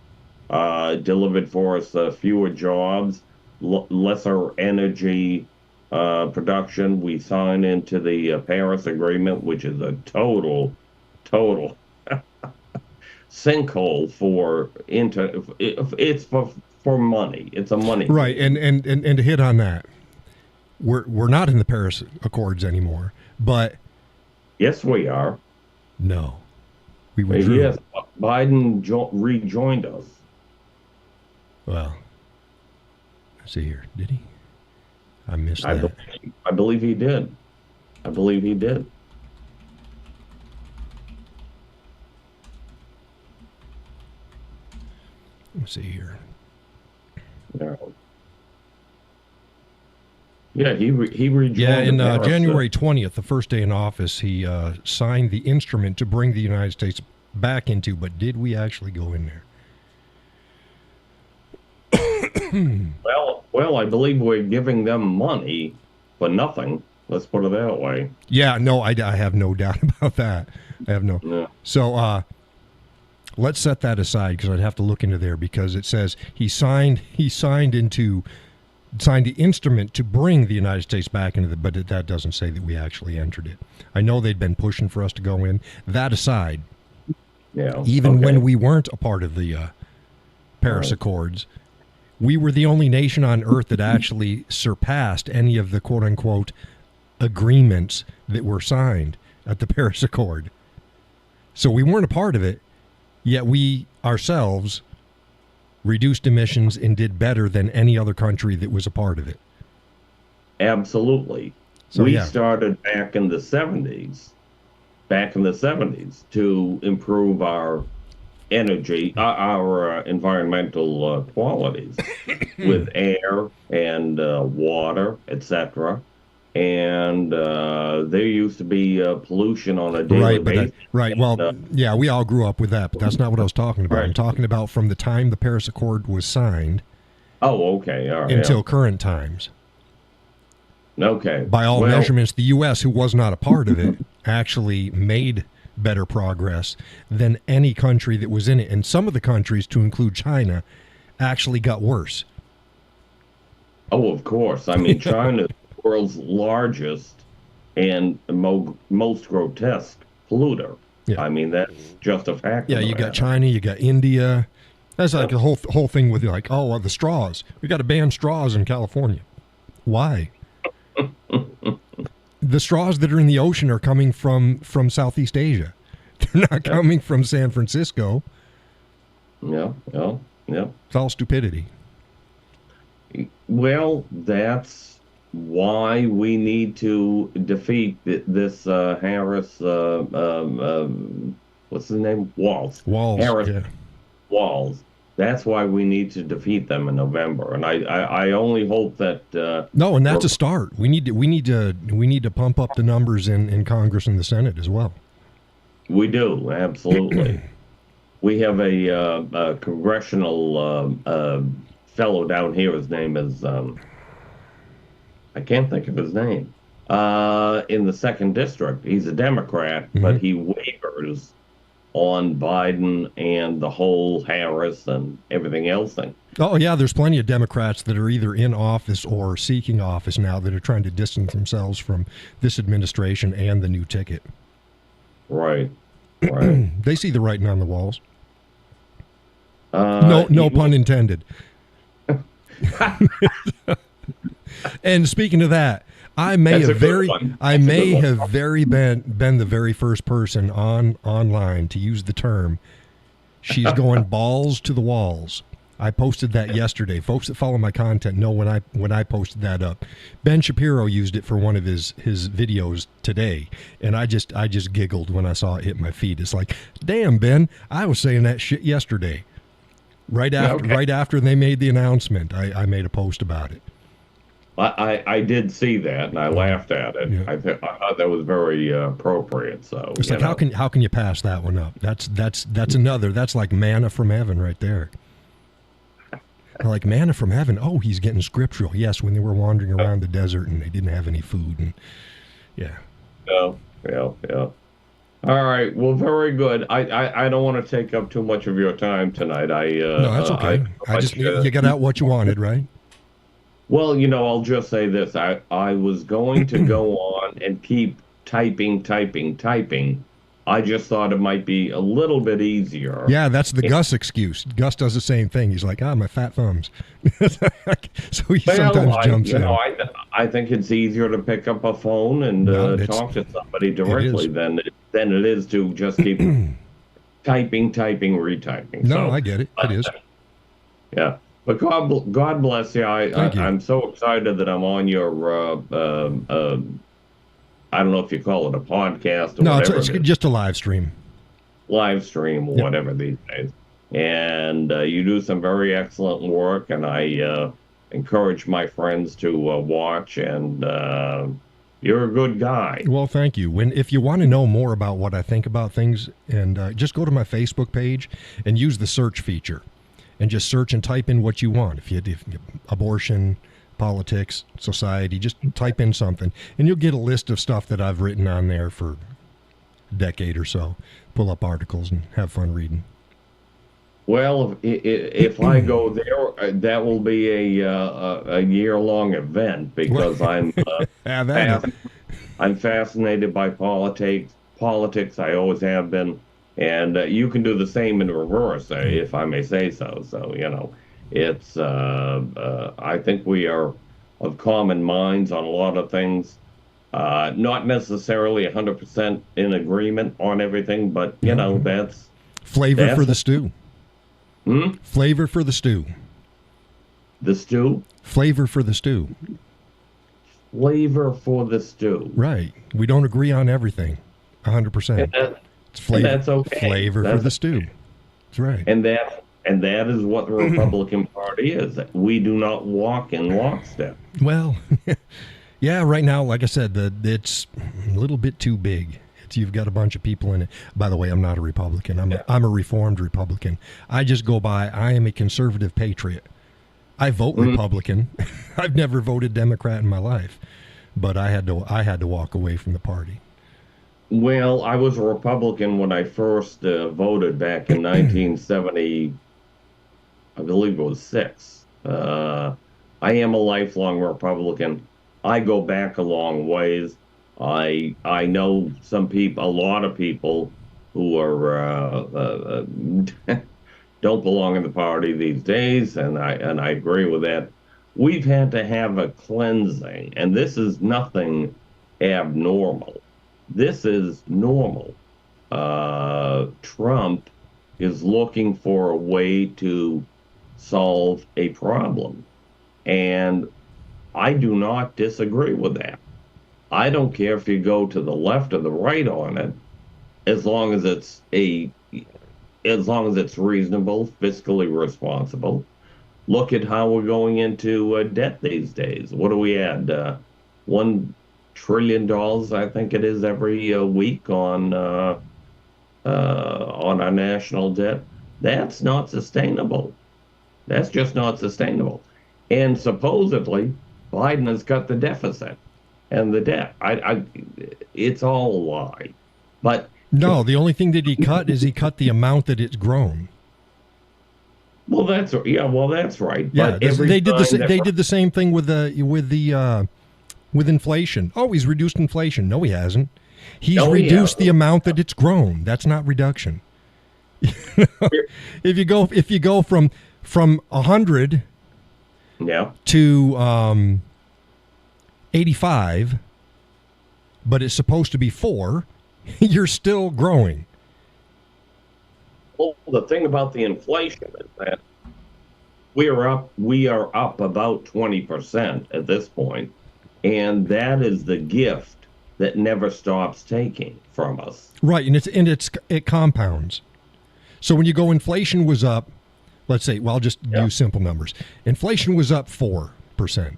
Fewer jobs, lesser energy production. We sign into the Paris Agreement, which is a total sinkhole for it's for money. It's a money right, and to hit on that, we're not in the Paris Accords anymore, but yes, we are. No, we withdrew. Yes, Biden rejoined us. Well, let's see here. Did he? I missed that. I believe he did. Let's see here. Yeah, he rejoined. Yeah, in January 20th, the first day in office, he signed the instrument to bring the United States back into, but did we actually go in there? Well, I believe we're giving them money for nothing. Let's put it that way. Yeah, no, I have no doubt about that. I have no. Yeah. So, let's set that aside because I'd have to look into there because it says he signed the instrument to bring the United States back into but that doesn't say that we actually entered it. I know they'd been pushing for us to go in. That aside, even when we weren't a part of the Paris Accords, we were the only nation on earth that actually surpassed any of the quote unquote agreements that were signed at the Paris Accord. So we weren't a part of it. Yet we ourselves reduced emissions and did better than any other country that was a part of it. Absolutely. So, we started back in the 70s to improve our energy, our environmental qualities with air and water, etc. And there used to be pollution on a daily basis. Right. Well, yeah, we all grew up with that, but that's not what I was talking about. Right. I'm talking about from the time the Paris Accord was signed. Oh, okay. All right. Until current times. Okay. By all measurements, the U.S., who was not a part of it, actually made better progress than any country that was in it. And some of the countries, to include China, actually got worse. Oh, of course. I mean, China... world's largest and most grotesque polluter. Yeah. I mean, that's just a fact. Yeah, you got China, you got India. That's like the whole thing with like, the straws. We got to ban straws in California. Why? The straws that are in the ocean are coming from Southeast Asia. They're not coming from San Francisco. Yeah. It's all stupidity. Well, that's why we need to defeat this Harris, what's his name? Walls, Harris yeah. Walls. That's why we need to defeat them in November. And I only hope that No, and that's a start. We need to pump up the numbers in Congress and the Senate as well. we do, absolutely. We have a congressional fellow down here. His name is I can't think of his name. In the second district, he's a Democrat, but he wavers on Biden and the whole Harris and everything else thing. Oh, yeah, there's plenty of Democrats that are either in office or seeking office now that are trying to distance themselves from this administration and the new ticket. Right, right. They see the writing on the walls. No pun intended. And speaking of that, I may have very been the very first person online to use the term "she's going balls to the walls." I posted that yesterday. Folks that follow my content know when I posted that up. Ben Shapiro used it for one of his videos today, and I just giggled when I saw it hit my feed. It's like, damn, Ben, I was saying that shit yesterday. Right after they made the announcement, I made a post about it. I did see that, and I laughed at it. Yeah. I thought that was very appropriate. So it's like, how can you pass that one up? That's another. That's like manna from heaven right there. Like manna from heaven. Oh, he's getting scriptural. Yes, when they were wandering around the desert and they didn't have any food, and yeah. Yeah. All right. Well, very good. I don't want to take up too much of your time tonight. No, that's okay. You got out what you wanted, right? Well, I'll just say this. I was going to go on and keep typing. I just thought it might be a little bit easier. Yeah, that's the Gus excuse. Gus does the same thing. He's like, my fat thumbs. So he sometimes jumps in. I think it's easier to pick up a phone and talk to somebody directly than it is to just keep typing, retyping. No, I get it. It is. Yeah. But God bless you. I'm so excited that I'm on your, I don't know if you call it a podcast or whatever. No, it's just a live stream. Live stream, or whatever these days. And you do some very excellent work, and I encourage my friends to watch, and you're a good guy. Well, thank you. If you want to know more about what I think about things, and just go to my Facebook page and use the search feature. And just search and type in what you want. If abortion, politics, society, just type in something, and you'll get a list of stuff that I've written on there for a decade or so. Pull up articles and have fun reading. Well, if I go there, that will be a year-long event because I'm fascinated by politics. I always have been. And you can do the same in reverse, if I may say so. So, it's, I think we are of common minds on a lot of things. Not necessarily 100% in agreement on everything, but, that's... Flavor for the stew. Flavor for the stew. The stew? Flavor for the stew. Flavor for the stew. Right. We don't agree on everything, 100%. It's flavor. That's okay. Flavor for the stew. That's right. And that is what the Republican Party is. We do not walk in lockstep. Well, yeah. Right now, like I said, it's a little bit too big. You've got a bunch of people in it. By the way, I'm not a Republican. I'm a reformed Republican. I just go by. I am a conservative patriot. I vote Republican. I've never voted Democrat in my life, but I had to walk away from the party. Well, I was a Republican when I first voted back in 1970, I believe it was 6. I am a lifelong Republican. I go back a long ways. I know a lot of people who are don't belong in the party these days, and I agree with that. We've had to have a cleansing, and this is nothing abnormal. This is normal. Trump is looking for a way to solve a problem. And I do not disagree with that. I don't care if you go to the left or the right on it, as long as it's reasonable, fiscally responsible. Look at how we're going into debt these days. What do we add? $1 trillion, I think it is, every week on our national debt. That's not sustainable. That's just not sustainable. And supposedly, Biden has cut the deficit and the debt. It's all a lie. But no, the only thing that he cut is he cut the amount that it's grown. Well, that's right. Yeah, but they did the same thing with inflation. Oh, he's reduced inflation. No, he hasn't. He's reduced the amount that it's grown. That's not reduction. If you go from 100 to 85, but it's supposed to be 4, you're still growing. Well, the thing about the inflation is that we are up about 20% at this point, and that is the gift that never stops taking from us. Right, and it compounds. So when you go, inflation was up, let's say, well, I'll just use simple numbers. Inflation was up 4%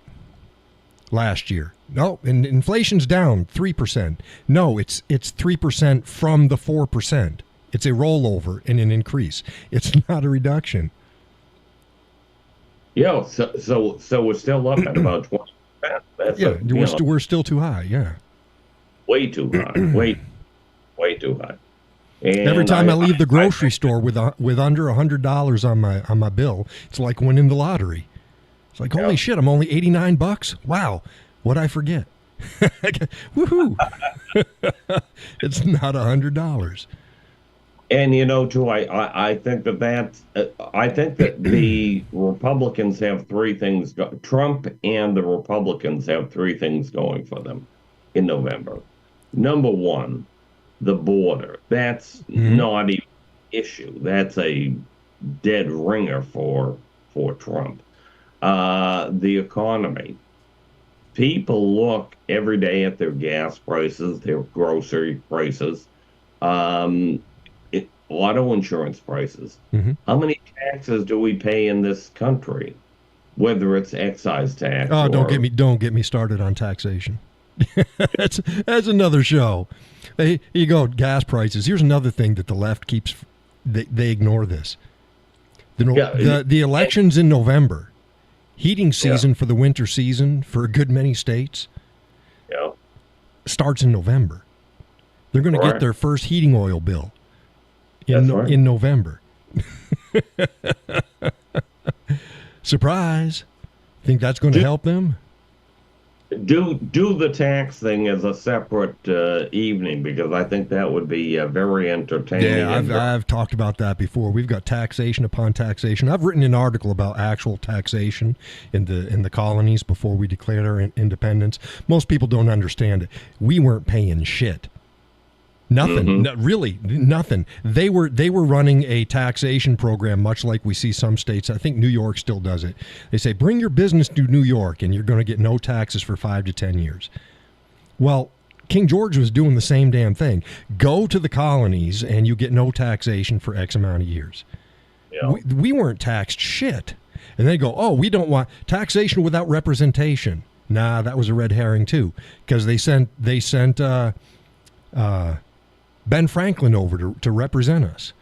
last year. No, and inflation's down 3%. No, it's 3% from the 4%. It's a rollover and an increase. It's not a reduction. Yeah, so we're still up at about 20%. We're still too high. Yeah, way too high. Way too high. And every time I leave the grocery store with under $100 on my bill, it's like winning the lottery. It's like, holy shit, I'm only $89. Wow, what'd I forget? Woohoo! It's not $100. And too, I think that the Republicans have three things. Trump and the Republicans have three things going for them in November. Number one, the border. That's not even an issue. That's a dead ringer for Trump. The economy. People look every day at their gas prices, their grocery prices. Auto insurance prices. How many taxes do we pay in this country? Whether it's excise tax. Oh, don't get me started on taxation. that's another show. Hey, you go, gas prices. Here's another thing that the left keeps. They ignore this. The elections in November, heating season for the winter season for a good many states. Starts in November. They're going to get their first heating oil bill in November. Surprise. Think that's going to help them? Do the tax thing as a separate evening, because I think that would be very entertaining. Yeah, I've talked about that before. We've got taxation upon taxation. I've written an article about actual taxation in the colonies before we declared our independence. Most people don't understand it. We weren't paying shit. Nothing, really nothing. They were running a taxation program, much like we see some states. I think New York still does it. They say, bring your business to New York and you're going to get no taxes for 5 to 10 years. Well, King George was doing the same damn thing. Go to the colonies and you get no taxation for X amount of years. Yeah. We weren't taxed shit. And they go, oh, we don't want taxation without representation. Nah, that was a red herring too, because they sent Ben Franklin over to represent us.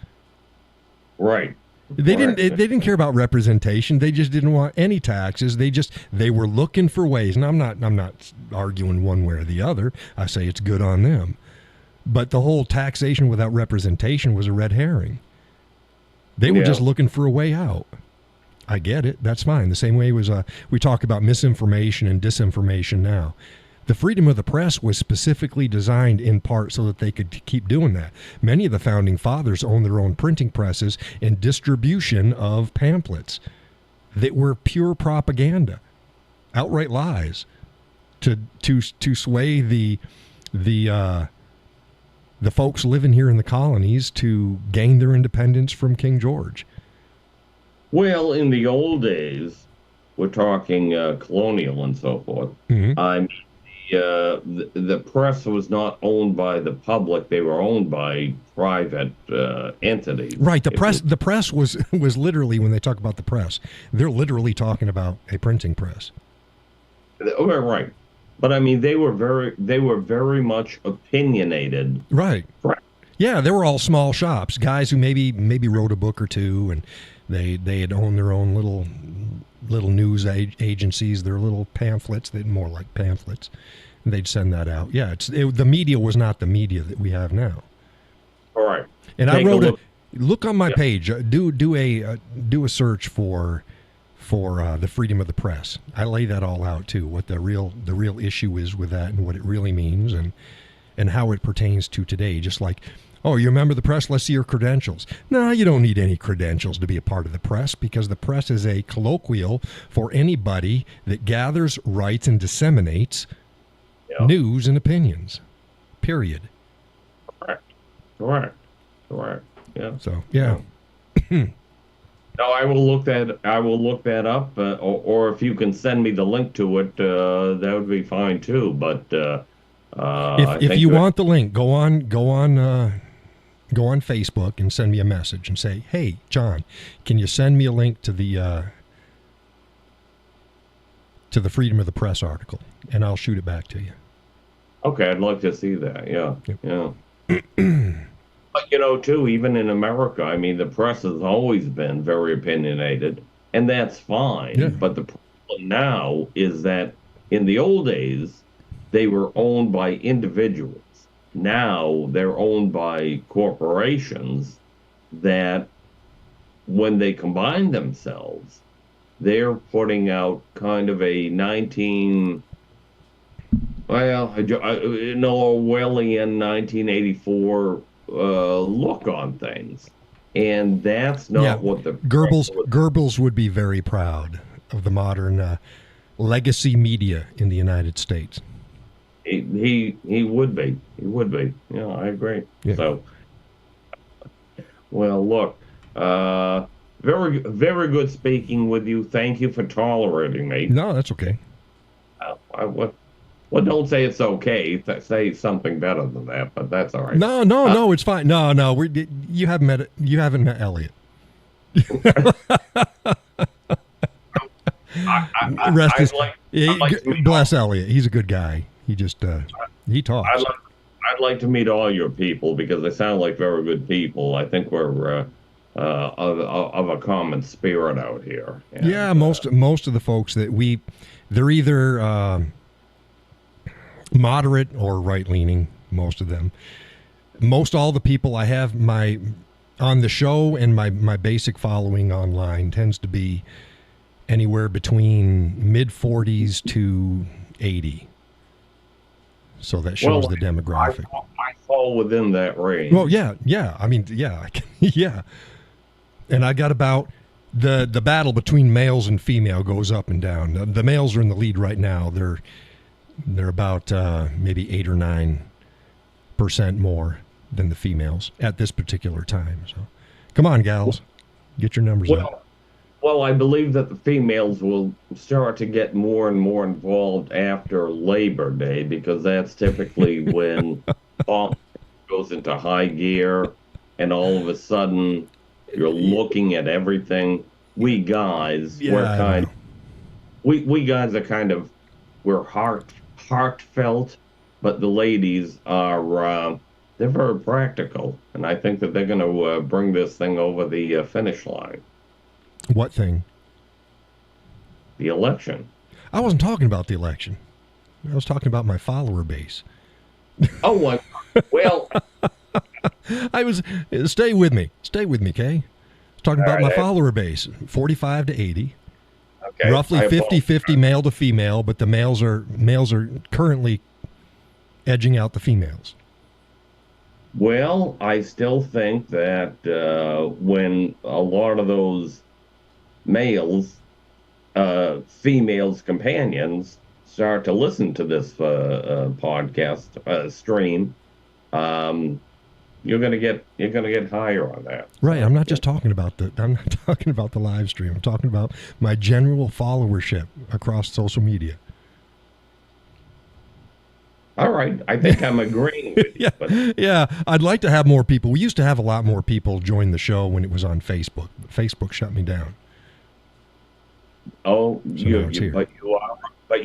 Right. They didn't care about representation. They just didn't want any taxes. They were looking for ways. And I'm not arguing one way or the other. I say it's good on them. But the whole taxation without representation was a red herring. They were just looking for a way out. I get it. That's fine. The same way was we talk about misinformation and disinformation now. The freedom of the press was specifically designed in part so that they could keep doing that. Many of the founding fathers owned their own printing presses and distribution of pamphlets that were pure propaganda, outright lies, to sway the folks living here in the colonies to gain their independence from King George. Well, in the old days, we're talking Colonial and so forth. Hmm. I'm the press was not owned by the public; they were owned by private entities. Right. The press was literally, when they talk about the press, they're literally talking about a printing press. Right, but I mean, they were very much opinionated. Right. Right. Yeah, they were all small shops, guys who maybe wrote a book or two, and they had owned their own little news agencies, their little pamphlets, they more like pamphlets. And they'd send that out. Yeah, the media was not the media that we have now. All right. And Take I wrote a look on my Yeah. page. Do a search for the freedom of the press. I lay that all out too. What the real issue is with that, and what it really means, and how it pertains to today. Just like, oh, you remember the press? Let's see your credentials. No, you don't need any credentials to be a part of the press, because the press is a colloquial for anybody that gathers, writes, and disseminates Yeah. news and opinions. Period. Correct. Correct. Yeah. So yeah. No, I will look that up, or if you can send me the link to it, that would be fine too. But I If think you that- want the link, go on Facebook and send me a message and say, "Hey, John, can you send me a link to the Freedom of the Press article?" And I'll shoot it back to you. Okay, I'd like to see that. Yeah, Yep. yeah. But too, even in America, I mean, the press has always been very opinionated, and that's fine. Yeah. But the problem now is that in the old days, they were owned by individuals. Now they're owned by corporations that, when they combine themselves, they're putting out kind of a Orwellian 1984 look on things, and that's not Yeah. what the Goebbels would be very proud of the modern legacy media in the United States. he would be. He would be. Yeah, I agree. Yeah. So, well, look, very very good speaking with you. Thank you for tolerating me. No, that's okay. Well, don't say it's okay. Say something better than that, but that's all right. No, it's fine. No, you haven't met Elliot. Rest his, I'd like to meet bless Elliot. He's a good guy. He just he talks. I'd like to meet all your people, because they sound like very good people. I think we're of a common spirit out here. And, yeah, most of the folks that they're either moderate or right leaning. Most of them. All the people I have on the show, and my basic following online tends to be anywhere between mid-40s to 80. So that shows the demographic. I fall within that range. Well, yeah. I mean, yeah, yeah. And I got about the battle between males and female goes up and down. The males are in the lead right now. They're about maybe 8 or 9% more than the females at this particular time. So, come on, gals, get your numbers up. Well, I believe that the females will start to get more and more involved after Labor Day, because that's typically when pop goes into high gear, and all of a sudden you're looking at everything. We guys, we guys are we're heartfelt, but the ladies are they're very practical, and I think that they're going to bring this thing over the finish line. What thing? The election. I wasn't talking about the election. I was talking about my follower base. Oh, well. Stay with me, Kay. Talking about my follower base, 45 to 80. Okay. Roughly 50-50 male to female, but the males are currently edging out the females. Well, I still think that when a lot of those males, females' companions, start to listen to this podcast stream, you're gonna get higher on that. Right. So, I'm not just talking about I'm not talking about the live stream. I'm talking about my general followership across social media. all right. I think I'm agreeing with you, Yeah. but Yeah. I'd like to have more people. We used to have a lot more people join the show when it was on Facebook. Facebook shut me down. oh, So now it's here. but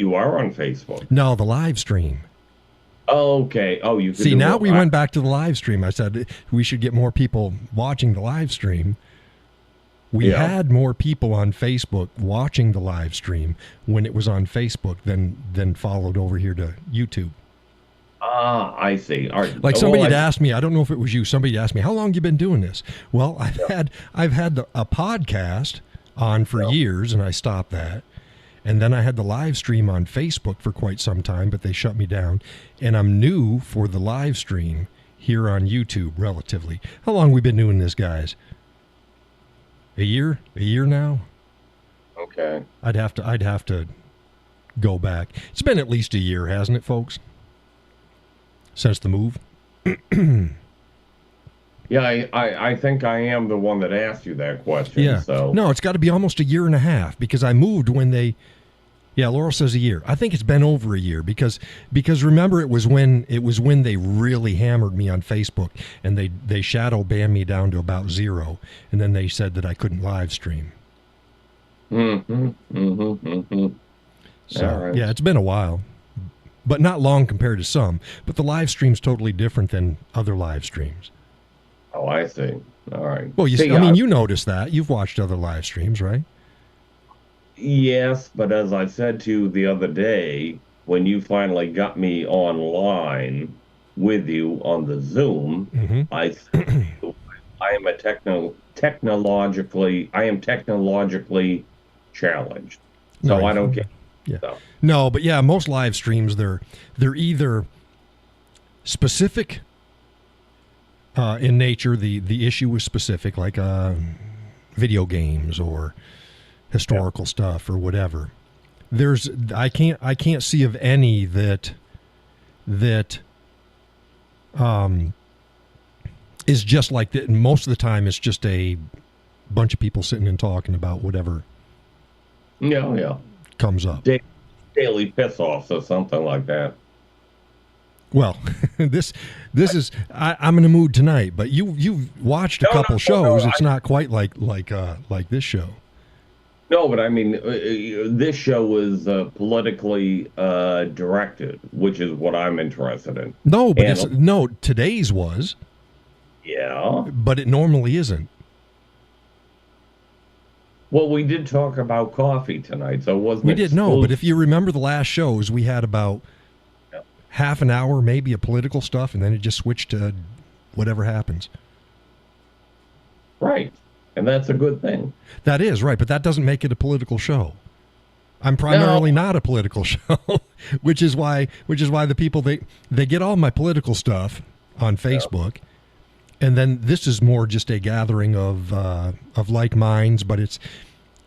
you are on Facebook. No, the live stream. Okay. Oh, you could See, do now it. we went back to the live stream. I said we should get more people watching the live stream. We Yeah. had more people on Facebook watching the live stream when it was on Facebook than followed over here to YouTube. I see. All right. Like somebody Well, had asked me, I don't know if it was you. Somebody asked me, "How long you been doing this?" Well, I've had a podcast on for years, and I stopped that. And then I had the live stream on Facebook for quite some time, but they shut me down. And I'm new for the live stream here on YouTube, relatively. How long we been doing this, guys? A year? A year now? okay. I'd have to go back. It's been at least a year, hasn't it, folks? Since the move. Yeah, I think I am the one that asked you that question. Yeah. So No, it's got to be almost a year and a half because I moved when they. Yeah, Laurel says a year. I think it's been over a year because remember it was when they really hammered me on Facebook and they shadow banned me down to about 0, and then they said that I couldn't live stream. So All right. yeah, it's been a while, but not long compared to some. But the live stream's totally different than other live streams. Oh, I see. All right. Well, See, I mean, you noticed that. You've watched other live streams, right? yes, but as I said to you the other day, when you finally got me online with you on the Zoom, Mm-hmm. I said to you, I am technologically challenged, so Right. I don't get Yeah. stuff. No, but yeah, most live streams they're either specific in nature. The issue is specific, like video games or historical stuff or whatever. I can't see of any that is just like that. Most of the time, it's just a bunch of people sitting and talking about whatever Yeah. comes up. Daily piss offs or something like that. Well, this is I'm in a mood tonight, but you've watched a No, couple no, shows. no, It's not quite like this show. No, but I mean, this show is politically directed, which is what I'm interested in. No, but And today's was, yeah, but it normally isn't. well, we did talk about coffee tonight, so it wasn't. We did no, but exclusive. if you remember the last shows, we had about Yeah. half an hour maybe of political stuff, and then it just switched to whatever happens. Right, and that's a good thing. That is right, but that doesn't make it a political show. I'm primarily not a political show, which is why the people they get all my political stuff on Facebook, and then this is more just a gathering of like minds. But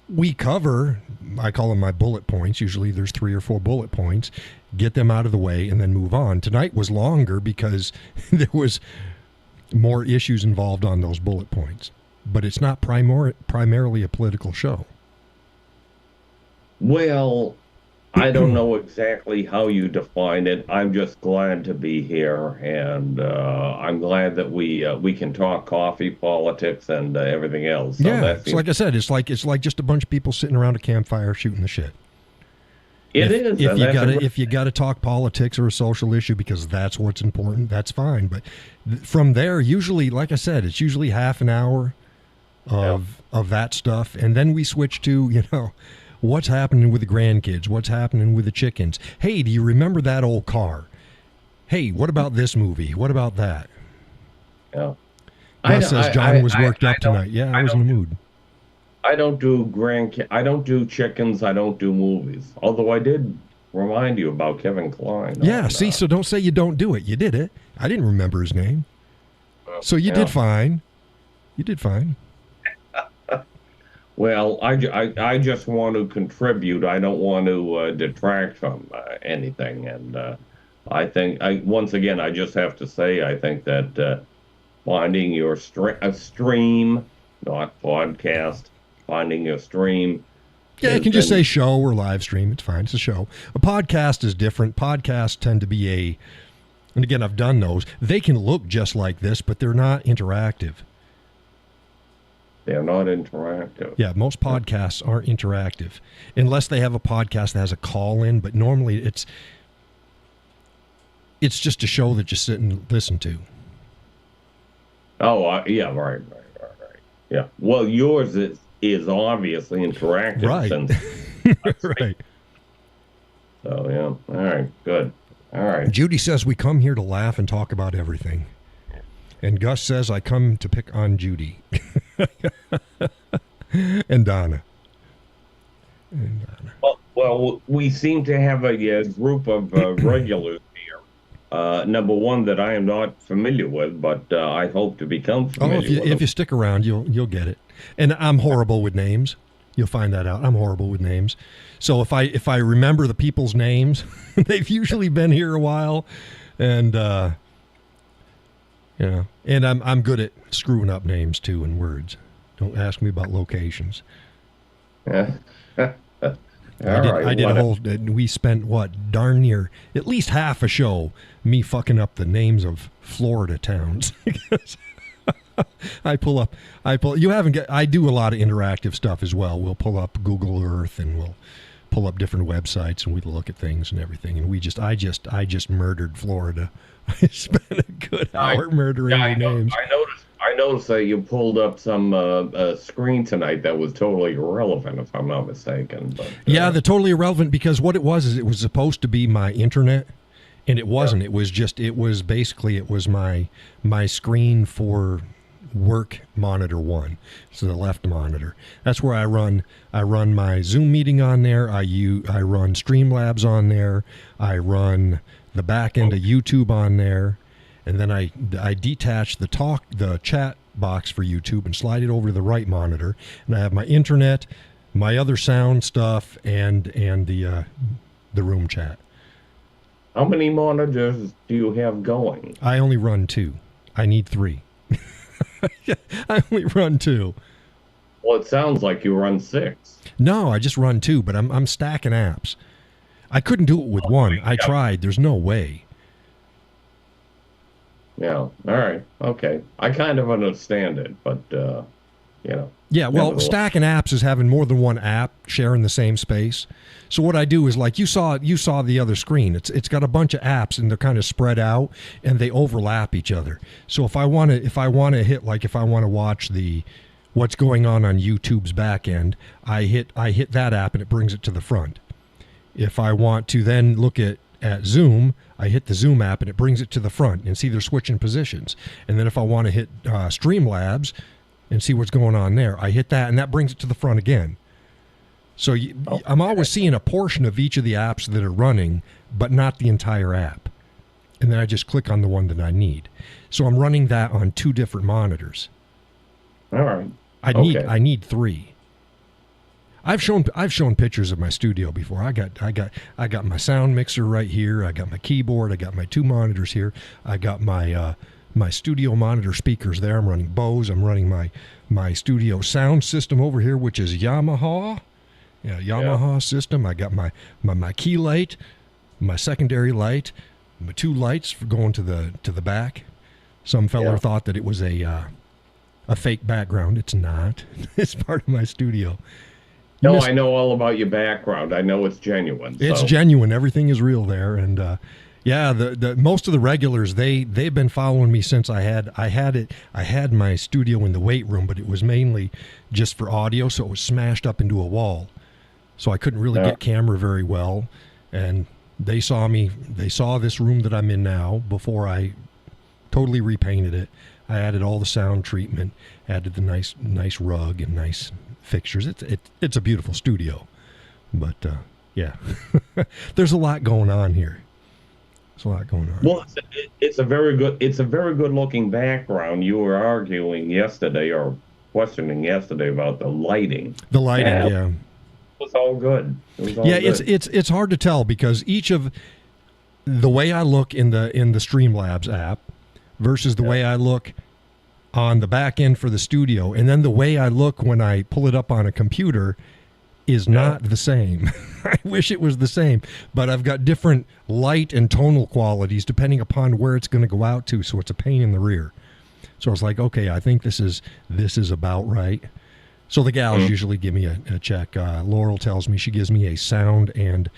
we cover, I call them my bullet points. Usually there's 3 or 4 bullet points. Get them out of the way and then move on. Tonight was longer because there was more issues involved on those bullet points. But it's not primarily a political show. Well, I don't know exactly how you define it. I'm just glad to be here, and I'm glad that we can talk coffee, politics, and everything else. So Yeah, that's so like I said, it's like just a bunch of people sitting around a campfire shooting the shit. It is. If you gotta talk politics or a social issue because that's what's important, that's fine. But from there, usually, like I said, it's usually half an hour of that stuff, and then we switch to what's happening with the grandkids, what's happening with the chickens. Hey, do you remember that old car? Hey, what about this movie? What about that? Yeah. Gus says John was worked up tonight. Yeah, I was in the mood. I don't do I don't do chickens. I don't do movies. Although I did remind you about Kevin Kline. Yeah, see, so don't say you don't do it. You did it. I didn't remember his name. So you did fine. You did fine. Well, I just want to contribute. I don't want to detract from anything. And I think, once again, I just have to say, I think that finding your stream, not podcast, finding your stream. Yeah, you can just say show or live stream. It's fine. It's a show. A podcast is different. Podcasts tend to be and again, I've done those. They can look just like this, but they're not interactive. They're not interactive. Yeah, most podcasts aren't interactive unless they have a podcast that has a call in, but normally it's just a show that you sit and listen to. Oh, yeah, right. Yeah. Well, yours is obviously interactive. Right. Since right. So, yeah. All right. Good. All right. Judy says we come here to laugh and talk about everything. And Gus says I come to pick on Judy. And Donna. Well, we seem to have a group of regulars here. Number one that I am not familiar with, but I hope to become familiar with. If you stick around, you'll get it. And I'm horrible with names. You'll find that out. I'm horrible with names. So if I remember the people's names, they've usually been here a while, and and I'm good at screwing up names too and words. Don't ask me about locations. Yeah. I did a whole. We spent darn near at least half a show me fucking up the names of Florida towns. I do a lot of interactive stuff as well. We'll pull up Google Earth and we'll pull up different websites and we look at things and everything. And I just murdered Florida. I spent a good hour murdering their names. I noticed that you pulled up some screen tonight that was totally irrelevant, if I'm not mistaken. But, yeah, they're totally irrelevant because what it was is it was supposed to be my internet, and it wasn't. Yeah. It was my screen for work monitor one, so the left monitor. That's where I run my Zoom meeting on there. I run Streamlabs on there. I run the back end of YouTube on there. And then I detach the chat box for YouTube and slide it over to the right monitor. And I have my internet, my other sound stuff, and the room chat. How many monitors do you have going? I only run 2. I need 3. I only run 2. Well, it sounds like you run 6. No, I just run 2, but I'm stacking apps. I couldn't do it with one. I tried. There's no way. Yeah. All right. Okay. I kind of understand it, but Yeah. Well, stacking apps is having more than one app sharing the same space. So what I do is, like you saw the other screen. It's got a bunch of apps and they're kind of spread out and they overlap each other. So if I want to watch what's going on YouTube's back end, I hit that app and it brings it to the front. If I want to then look at Zoom, I hit the Zoom app and it brings it to the front, and see they're switching positions. And then if I want to hit Streamlabs and see what's going on there, I hit that and that brings it to the front again. So I'm always seeing a portion of each of the apps that are running, but not the entire app. And then I just click on the one that I need. So I'm running that on 2 different monitors. All right. I need 3. I've shown pictures of my studio before. I got my sound mixer right here. I got my keyboard. I got my 2 monitors here. I got my studio monitor speakers there. I'm running Bose. I'm running my studio sound system over here, which is Yamaha. Yeah, Yamaha system. I got my key light, my secondary light, my 2 lights for going to the back. Some fella thought that it was a fake background. It's not. It's part of my studio. I know all about your background. I know it's genuine. It's genuine. Everything is real there, and the most of the regulars they've been following me since I had my studio in the weight room, but it was mainly just for audio, so it was smashed up into a wall, so I couldn't really get camera very well, and they saw this room that I'm in now before I totally repainted it. I added all the sound treatment, added the nice rug and nice fixtures. It's a beautiful studio, but yeah, there's a lot going on here. There's a lot going on. Well, it's a very good looking background. You were arguing yesterday or questioning yesterday about the lighting. The lighting, yeah. It was all good. It's hard to tell because each of the way I look in the Streamlabs app versus the way I look on the back end for the studio, and then the way I look when I pull it up on a computer is not the same. I wish it was the same, but I've got different light and tonal qualities depending upon where it's going to go out to, so it's a pain in the rear. So I was like, okay, I think this is about right. So the gals usually give me a check. Laurel tells me, she gives me a sound and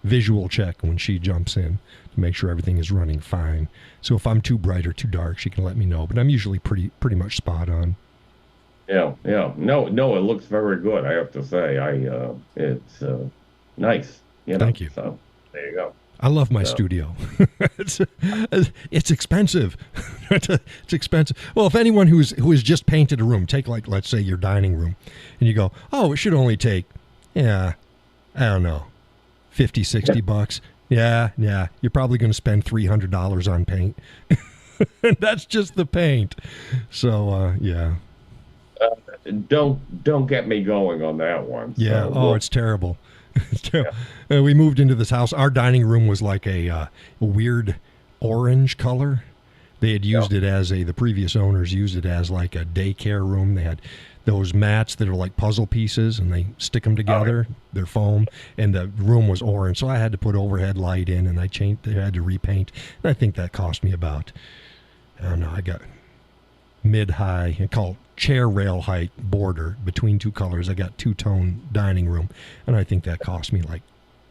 visual check when she jumps in to make sure everything is running fine. So if I'm too bright or too dark, she can let me know, but I'm usually pretty much spot on. Yeah. No, it looks very good, I have to say. It's nice. Thank you. So there you go. I love my studio. It's expensive. It's expensive. Well, if anyone who has just painted a room, take like, let's say your dining room, and you go, oh, it should only take, I don't know, 50, 60 bucks. Yeah. You're probably going to spend $300 on paint. That's just the paint. So, yeah. Don't get me going on that one. Yeah. So it's terrible. It's terrible. Yeah. We moved into this house. Our dining room was like a weird orange color. They had used it as the previous owners used it as like a daycare room. They had those mats that are like puzzle pieces, and they stick them together. They're foam, and the room was orange. So I had to put overhead light in, and I had to repaint. And I think that cost me about, I don't know, I got mid-high and called chair rail height border between two colors. I got two-tone dining room, and I think that cost me like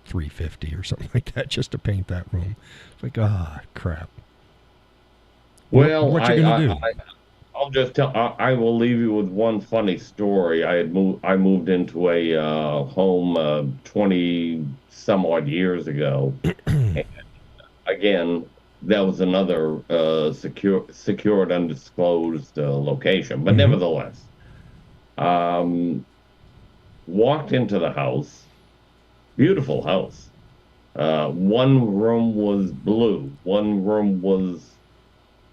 $350 or something like that just to paint that room. It's like, crap. Well, what you gonna do? I'll just tell. I will leave you with one funny story. I moved into a home 20 some odd years ago, and again, that was another secured, undisclosed location. But nevertheless, walked into the house, beautiful house. One room was blue, one room was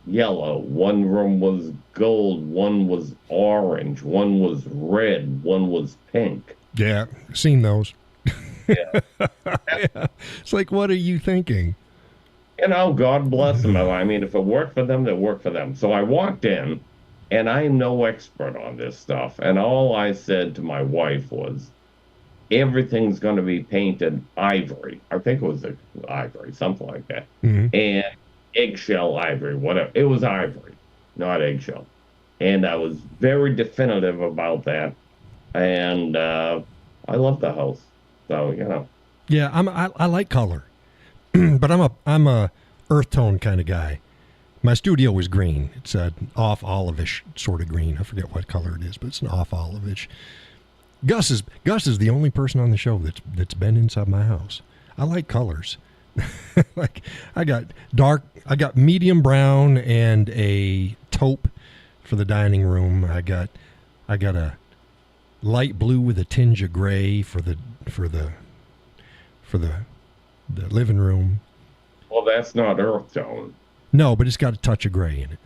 yellow, one room was gold, one was orange, one was red, one was pink. Yeah, seen those. Yeah. Yeah. It's like, what are you thinking? God bless them. I mean, if it worked for them, it worked for them. So I walked in, and I'm no expert on this stuff. And all I said to my wife was, everything's going to be painted ivory. I think it was ivory, something like that. And eggshell ivory, whatever. It was ivory, not eggshell. And I was very definitive about that. And I love the house. So, Yeah, I like color. But I'm a earth tone kind of guy. My studio was green. It's an off olivish sort of green. I forget what color it is, but it's an off olivish. Gus is the only person on the show that's been inside my house. I like colors. Like I got medium brown and a taupe for the dining room. I got a light blue with a tinge of gray for the living room. Well, that's not earth tone. No, but it's got a touch of gray in it.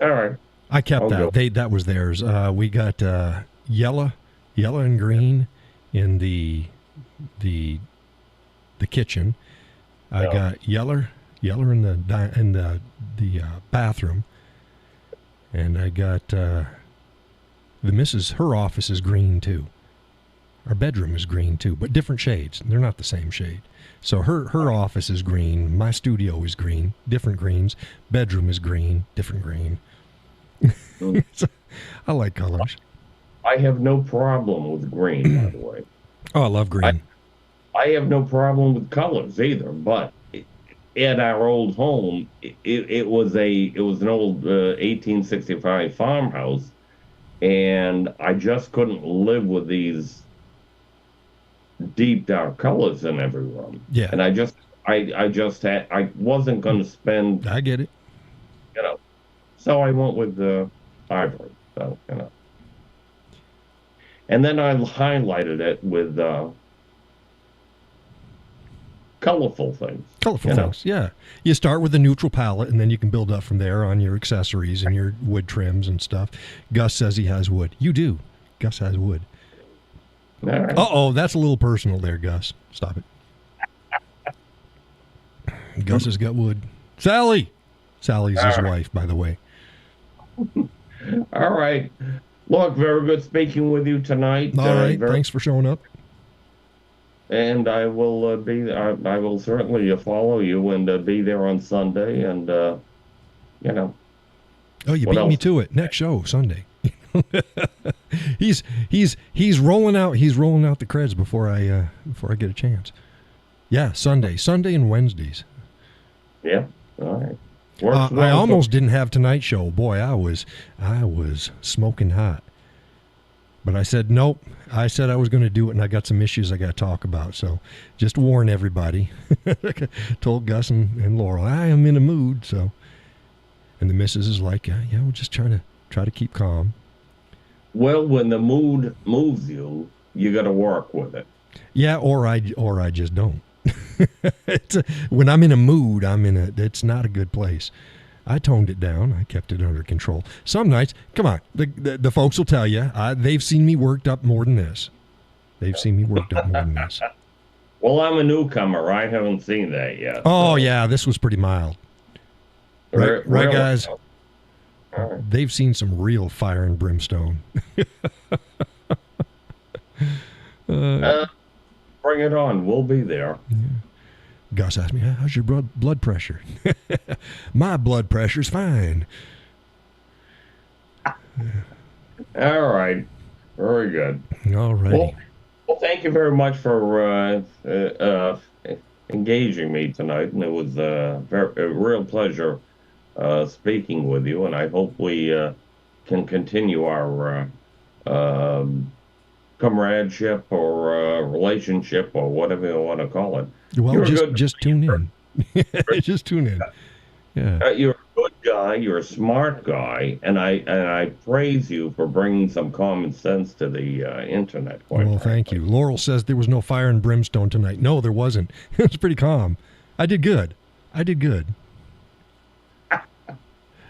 All right. I kept that. That was theirs. We got yellow and green in the kitchen. I got yellow in the bathroom, and I got the missus. Her office is green too. Our bedroom is green too, but different shades. They're not the same shade. So her office is green. My studio is green. Different greens. Bedroom is green. Different green. So, I like colors. I have no problem with green, by the way. Oh, I love green. I have no problem with colors either. But at our old home, it was an old 1865 farmhouse, and I just couldn't live with these deep dark colors in every room. Yeah. And I wasn't going to spend. I get it. So I went with the ivory. So and then I highlighted it with colorful things. Colorful things, yeah. You start with a neutral palette, and then you can build up from there on your accessories and your wood trims and stuff. Gus says he has wood. You do. Gus has wood. All right. Uh-oh, that's a little personal there, Gus. Stop it. Gus has got wood. Sally's his wife, by the way. All right. Look, very good speaking with you tonight. All right. Thanks for showing up. And I will I will certainly follow you and be there on Sunday. And you know, Oh, you what beat me else? to it. Next show Sunday. he's rolling out the creds before I get a chance. Yeah, Sunday and Wednesdays. Yeah. All right. Works I well. almost didn't have tonight's show. Boy, I was smoking hot. But I said nope. I said I was going to do it, and I got some issues I got to talk about. So just warn everybody. Told Gus and Laurel I am in a mood. So, and the missus is like, yeah, we're just try to keep calm. Well, when the mood moves you, you got to work with it. Yeah, or I just don't. When I'm in a mood, it's not a good place. I toned it down. I kept it under control. Some nights, come on, the folks will tell you, they've seen me worked up more than this. They've seen me worked up more than this. Well, I'm a newcomer. I haven't seen that yet. Oh, yeah, this was pretty mild. Right, Really? guys? All right. They've seen some real fire and brimstone. Bring it on. We'll be there. Yeah. Gus asked me, how's your blood pressure? My blood pressure's fine. All right. Very good. All right. Well, thank you very much for engaging me tonight. And it was a real pleasure speaking with you. And I hope we can continue our comradeship or relationship or whatever you want to call it. Well, just tune in. Just tune in. Yeah. You're a good guy. You're a smart guy, and I praise you for bringing some common sense to the internet. Well, thank you. Laurel says there was no fire and brimstone tonight. No, there wasn't. It was pretty calm. I did good.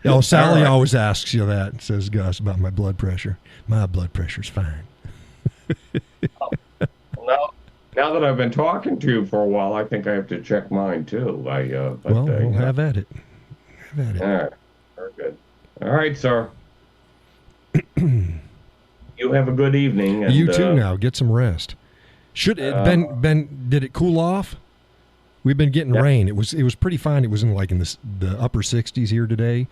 Oh, Sally always asks you that, says Gus, about my blood pressure. My blood pressure's fine. Now that I've been talking to you for a while, I think I have to check mine too. We'll have at it. Have at it. All right. Very good. All right, sir. You have a good evening. And, you too now. Get some rest. Should it Ben, did it cool off? We've been getting rain. It was pretty fine. It was in the upper 60s here today.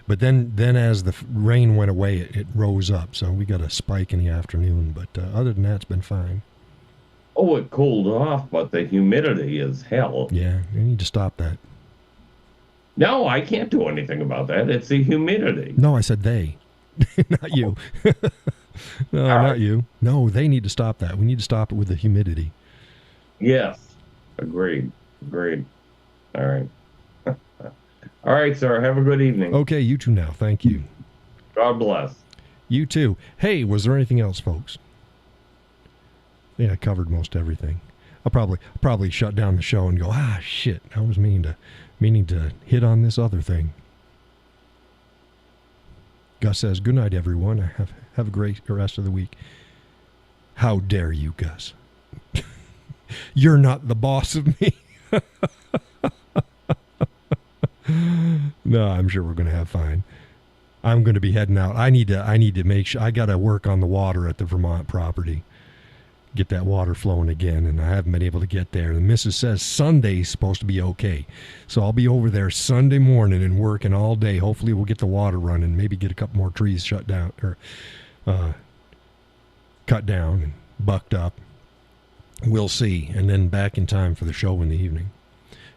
But then as the rain went away, it rose up. So we got a spike in the afternoon. But other than that, it's been fine. Oh, it cooled off, but the humidity is hell. Yeah, you need to stop that. No, I can't do anything about that. It's the humidity. No, I said they, not you. No, not you. No, they need to stop that. We need to stop it with the humidity. Yes, agreed. All right. All right, sir. Have a good evening. Okay, you too now. Thank you. God bless. You too. Hey, was there anything else, folks? Yeah, I covered most everything. I'll probably shut down the show and go, shit, I was meaning to hit on this other thing. Gus says, good night, everyone. Have a great rest of the week. How dare you, Gus? You're not the boss of me. No, I'm sure we're going to have fun. I'm going to be heading out. I need to make sure. I got to work on the water at the Vermont property. Get that water flowing again, and I haven't been able to get there. The missus says Sunday's supposed to be okay. So I'll be over there Sunday morning and working all day. Hopefully we'll get the water running, maybe get a couple more trees shut down or cut down and bucked up. We'll see. And then back in time for the show in the evening.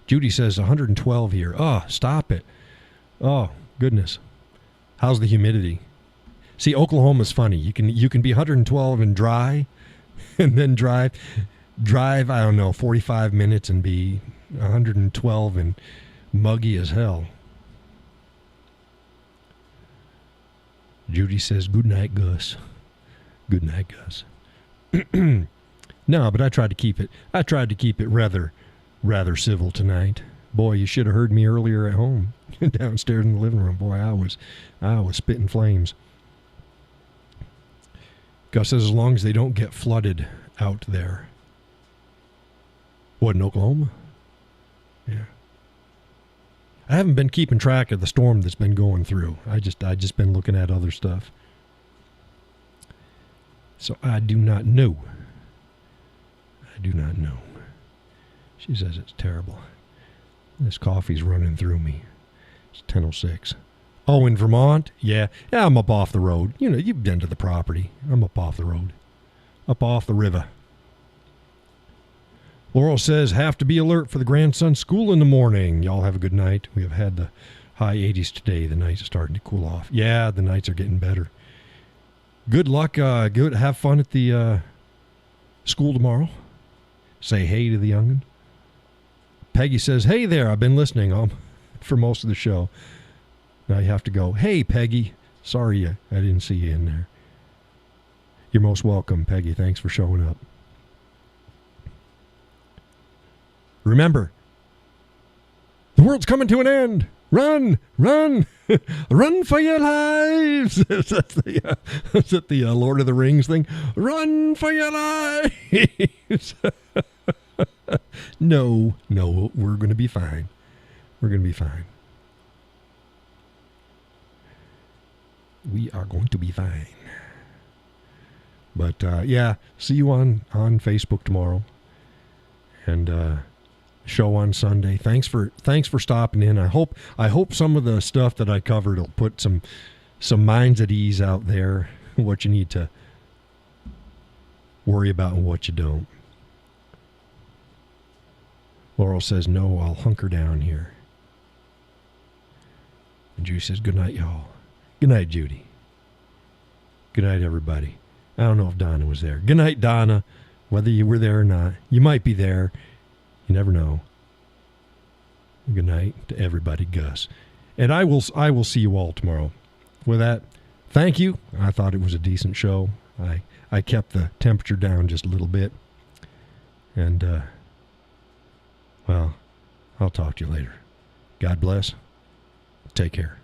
Judy says 112 here. Oh, stop it. Oh, goodness. How's the humidity? See, Oklahoma's funny. You can be 112 and dry, and then drive, I don't know, 45 minutes and be 112 and muggy as hell. Judy says, good night, Gus. Good night, Gus. No, but I tried to keep it rather civil tonight. Boy, you should have heard me earlier at home, downstairs in the living room. Boy, I was spitting flames. Gus says, as long as they don't get flooded out there. What, in Oklahoma? Yeah. I haven't been keeping track of the storm that's been going through. I just been looking at other stuff. So I do not know. I do not know. She says it's terrible. This coffee's running through me. It's 10:06. Oh, in Vermont? Yeah, I'm up off the road. You know, you've been to the property. I'm up off the road. Up off the river. Laurel says, have to be alert for the grandson's school in the morning. Y'all have a good night. We have had the high 80s today. The nights are starting to cool off. Yeah, the nights are getting better. Good luck. Good. Have fun at the school tomorrow. Say hey to the young'un. Peggy says, hey there, I've been listening for most of the show. Now you have to go, hey, Peggy. Sorry I didn't see you in there. You're most welcome, Peggy. Thanks for showing up. Remember, the world's coming to an end. Run, run, run for your lives. Is that the Lord of the Rings thing? Run for your lives. No, we're going to be fine. We're going to be fine. We are going to be fine. But, yeah, see you on Facebook tomorrow. And, show on Sunday. Thanks for stopping in. I hope some of the stuff that I covered will put some minds at ease out there, what you need to worry about and what you don't. Laurel says, no, I'll hunker down here. And Judy says, good night, y'all. Good night, Judy. Good night, everybody. I don't know if Donna was there. Good night, Donna. Whether you were there or not, you might be there. You never know. Good night to everybody, Gus. And I will see you all tomorrow. With that, thank you. I thought it was a decent show. I kept the temperature down just a little bit. And, well, I'll talk to you later. God bless. Take care.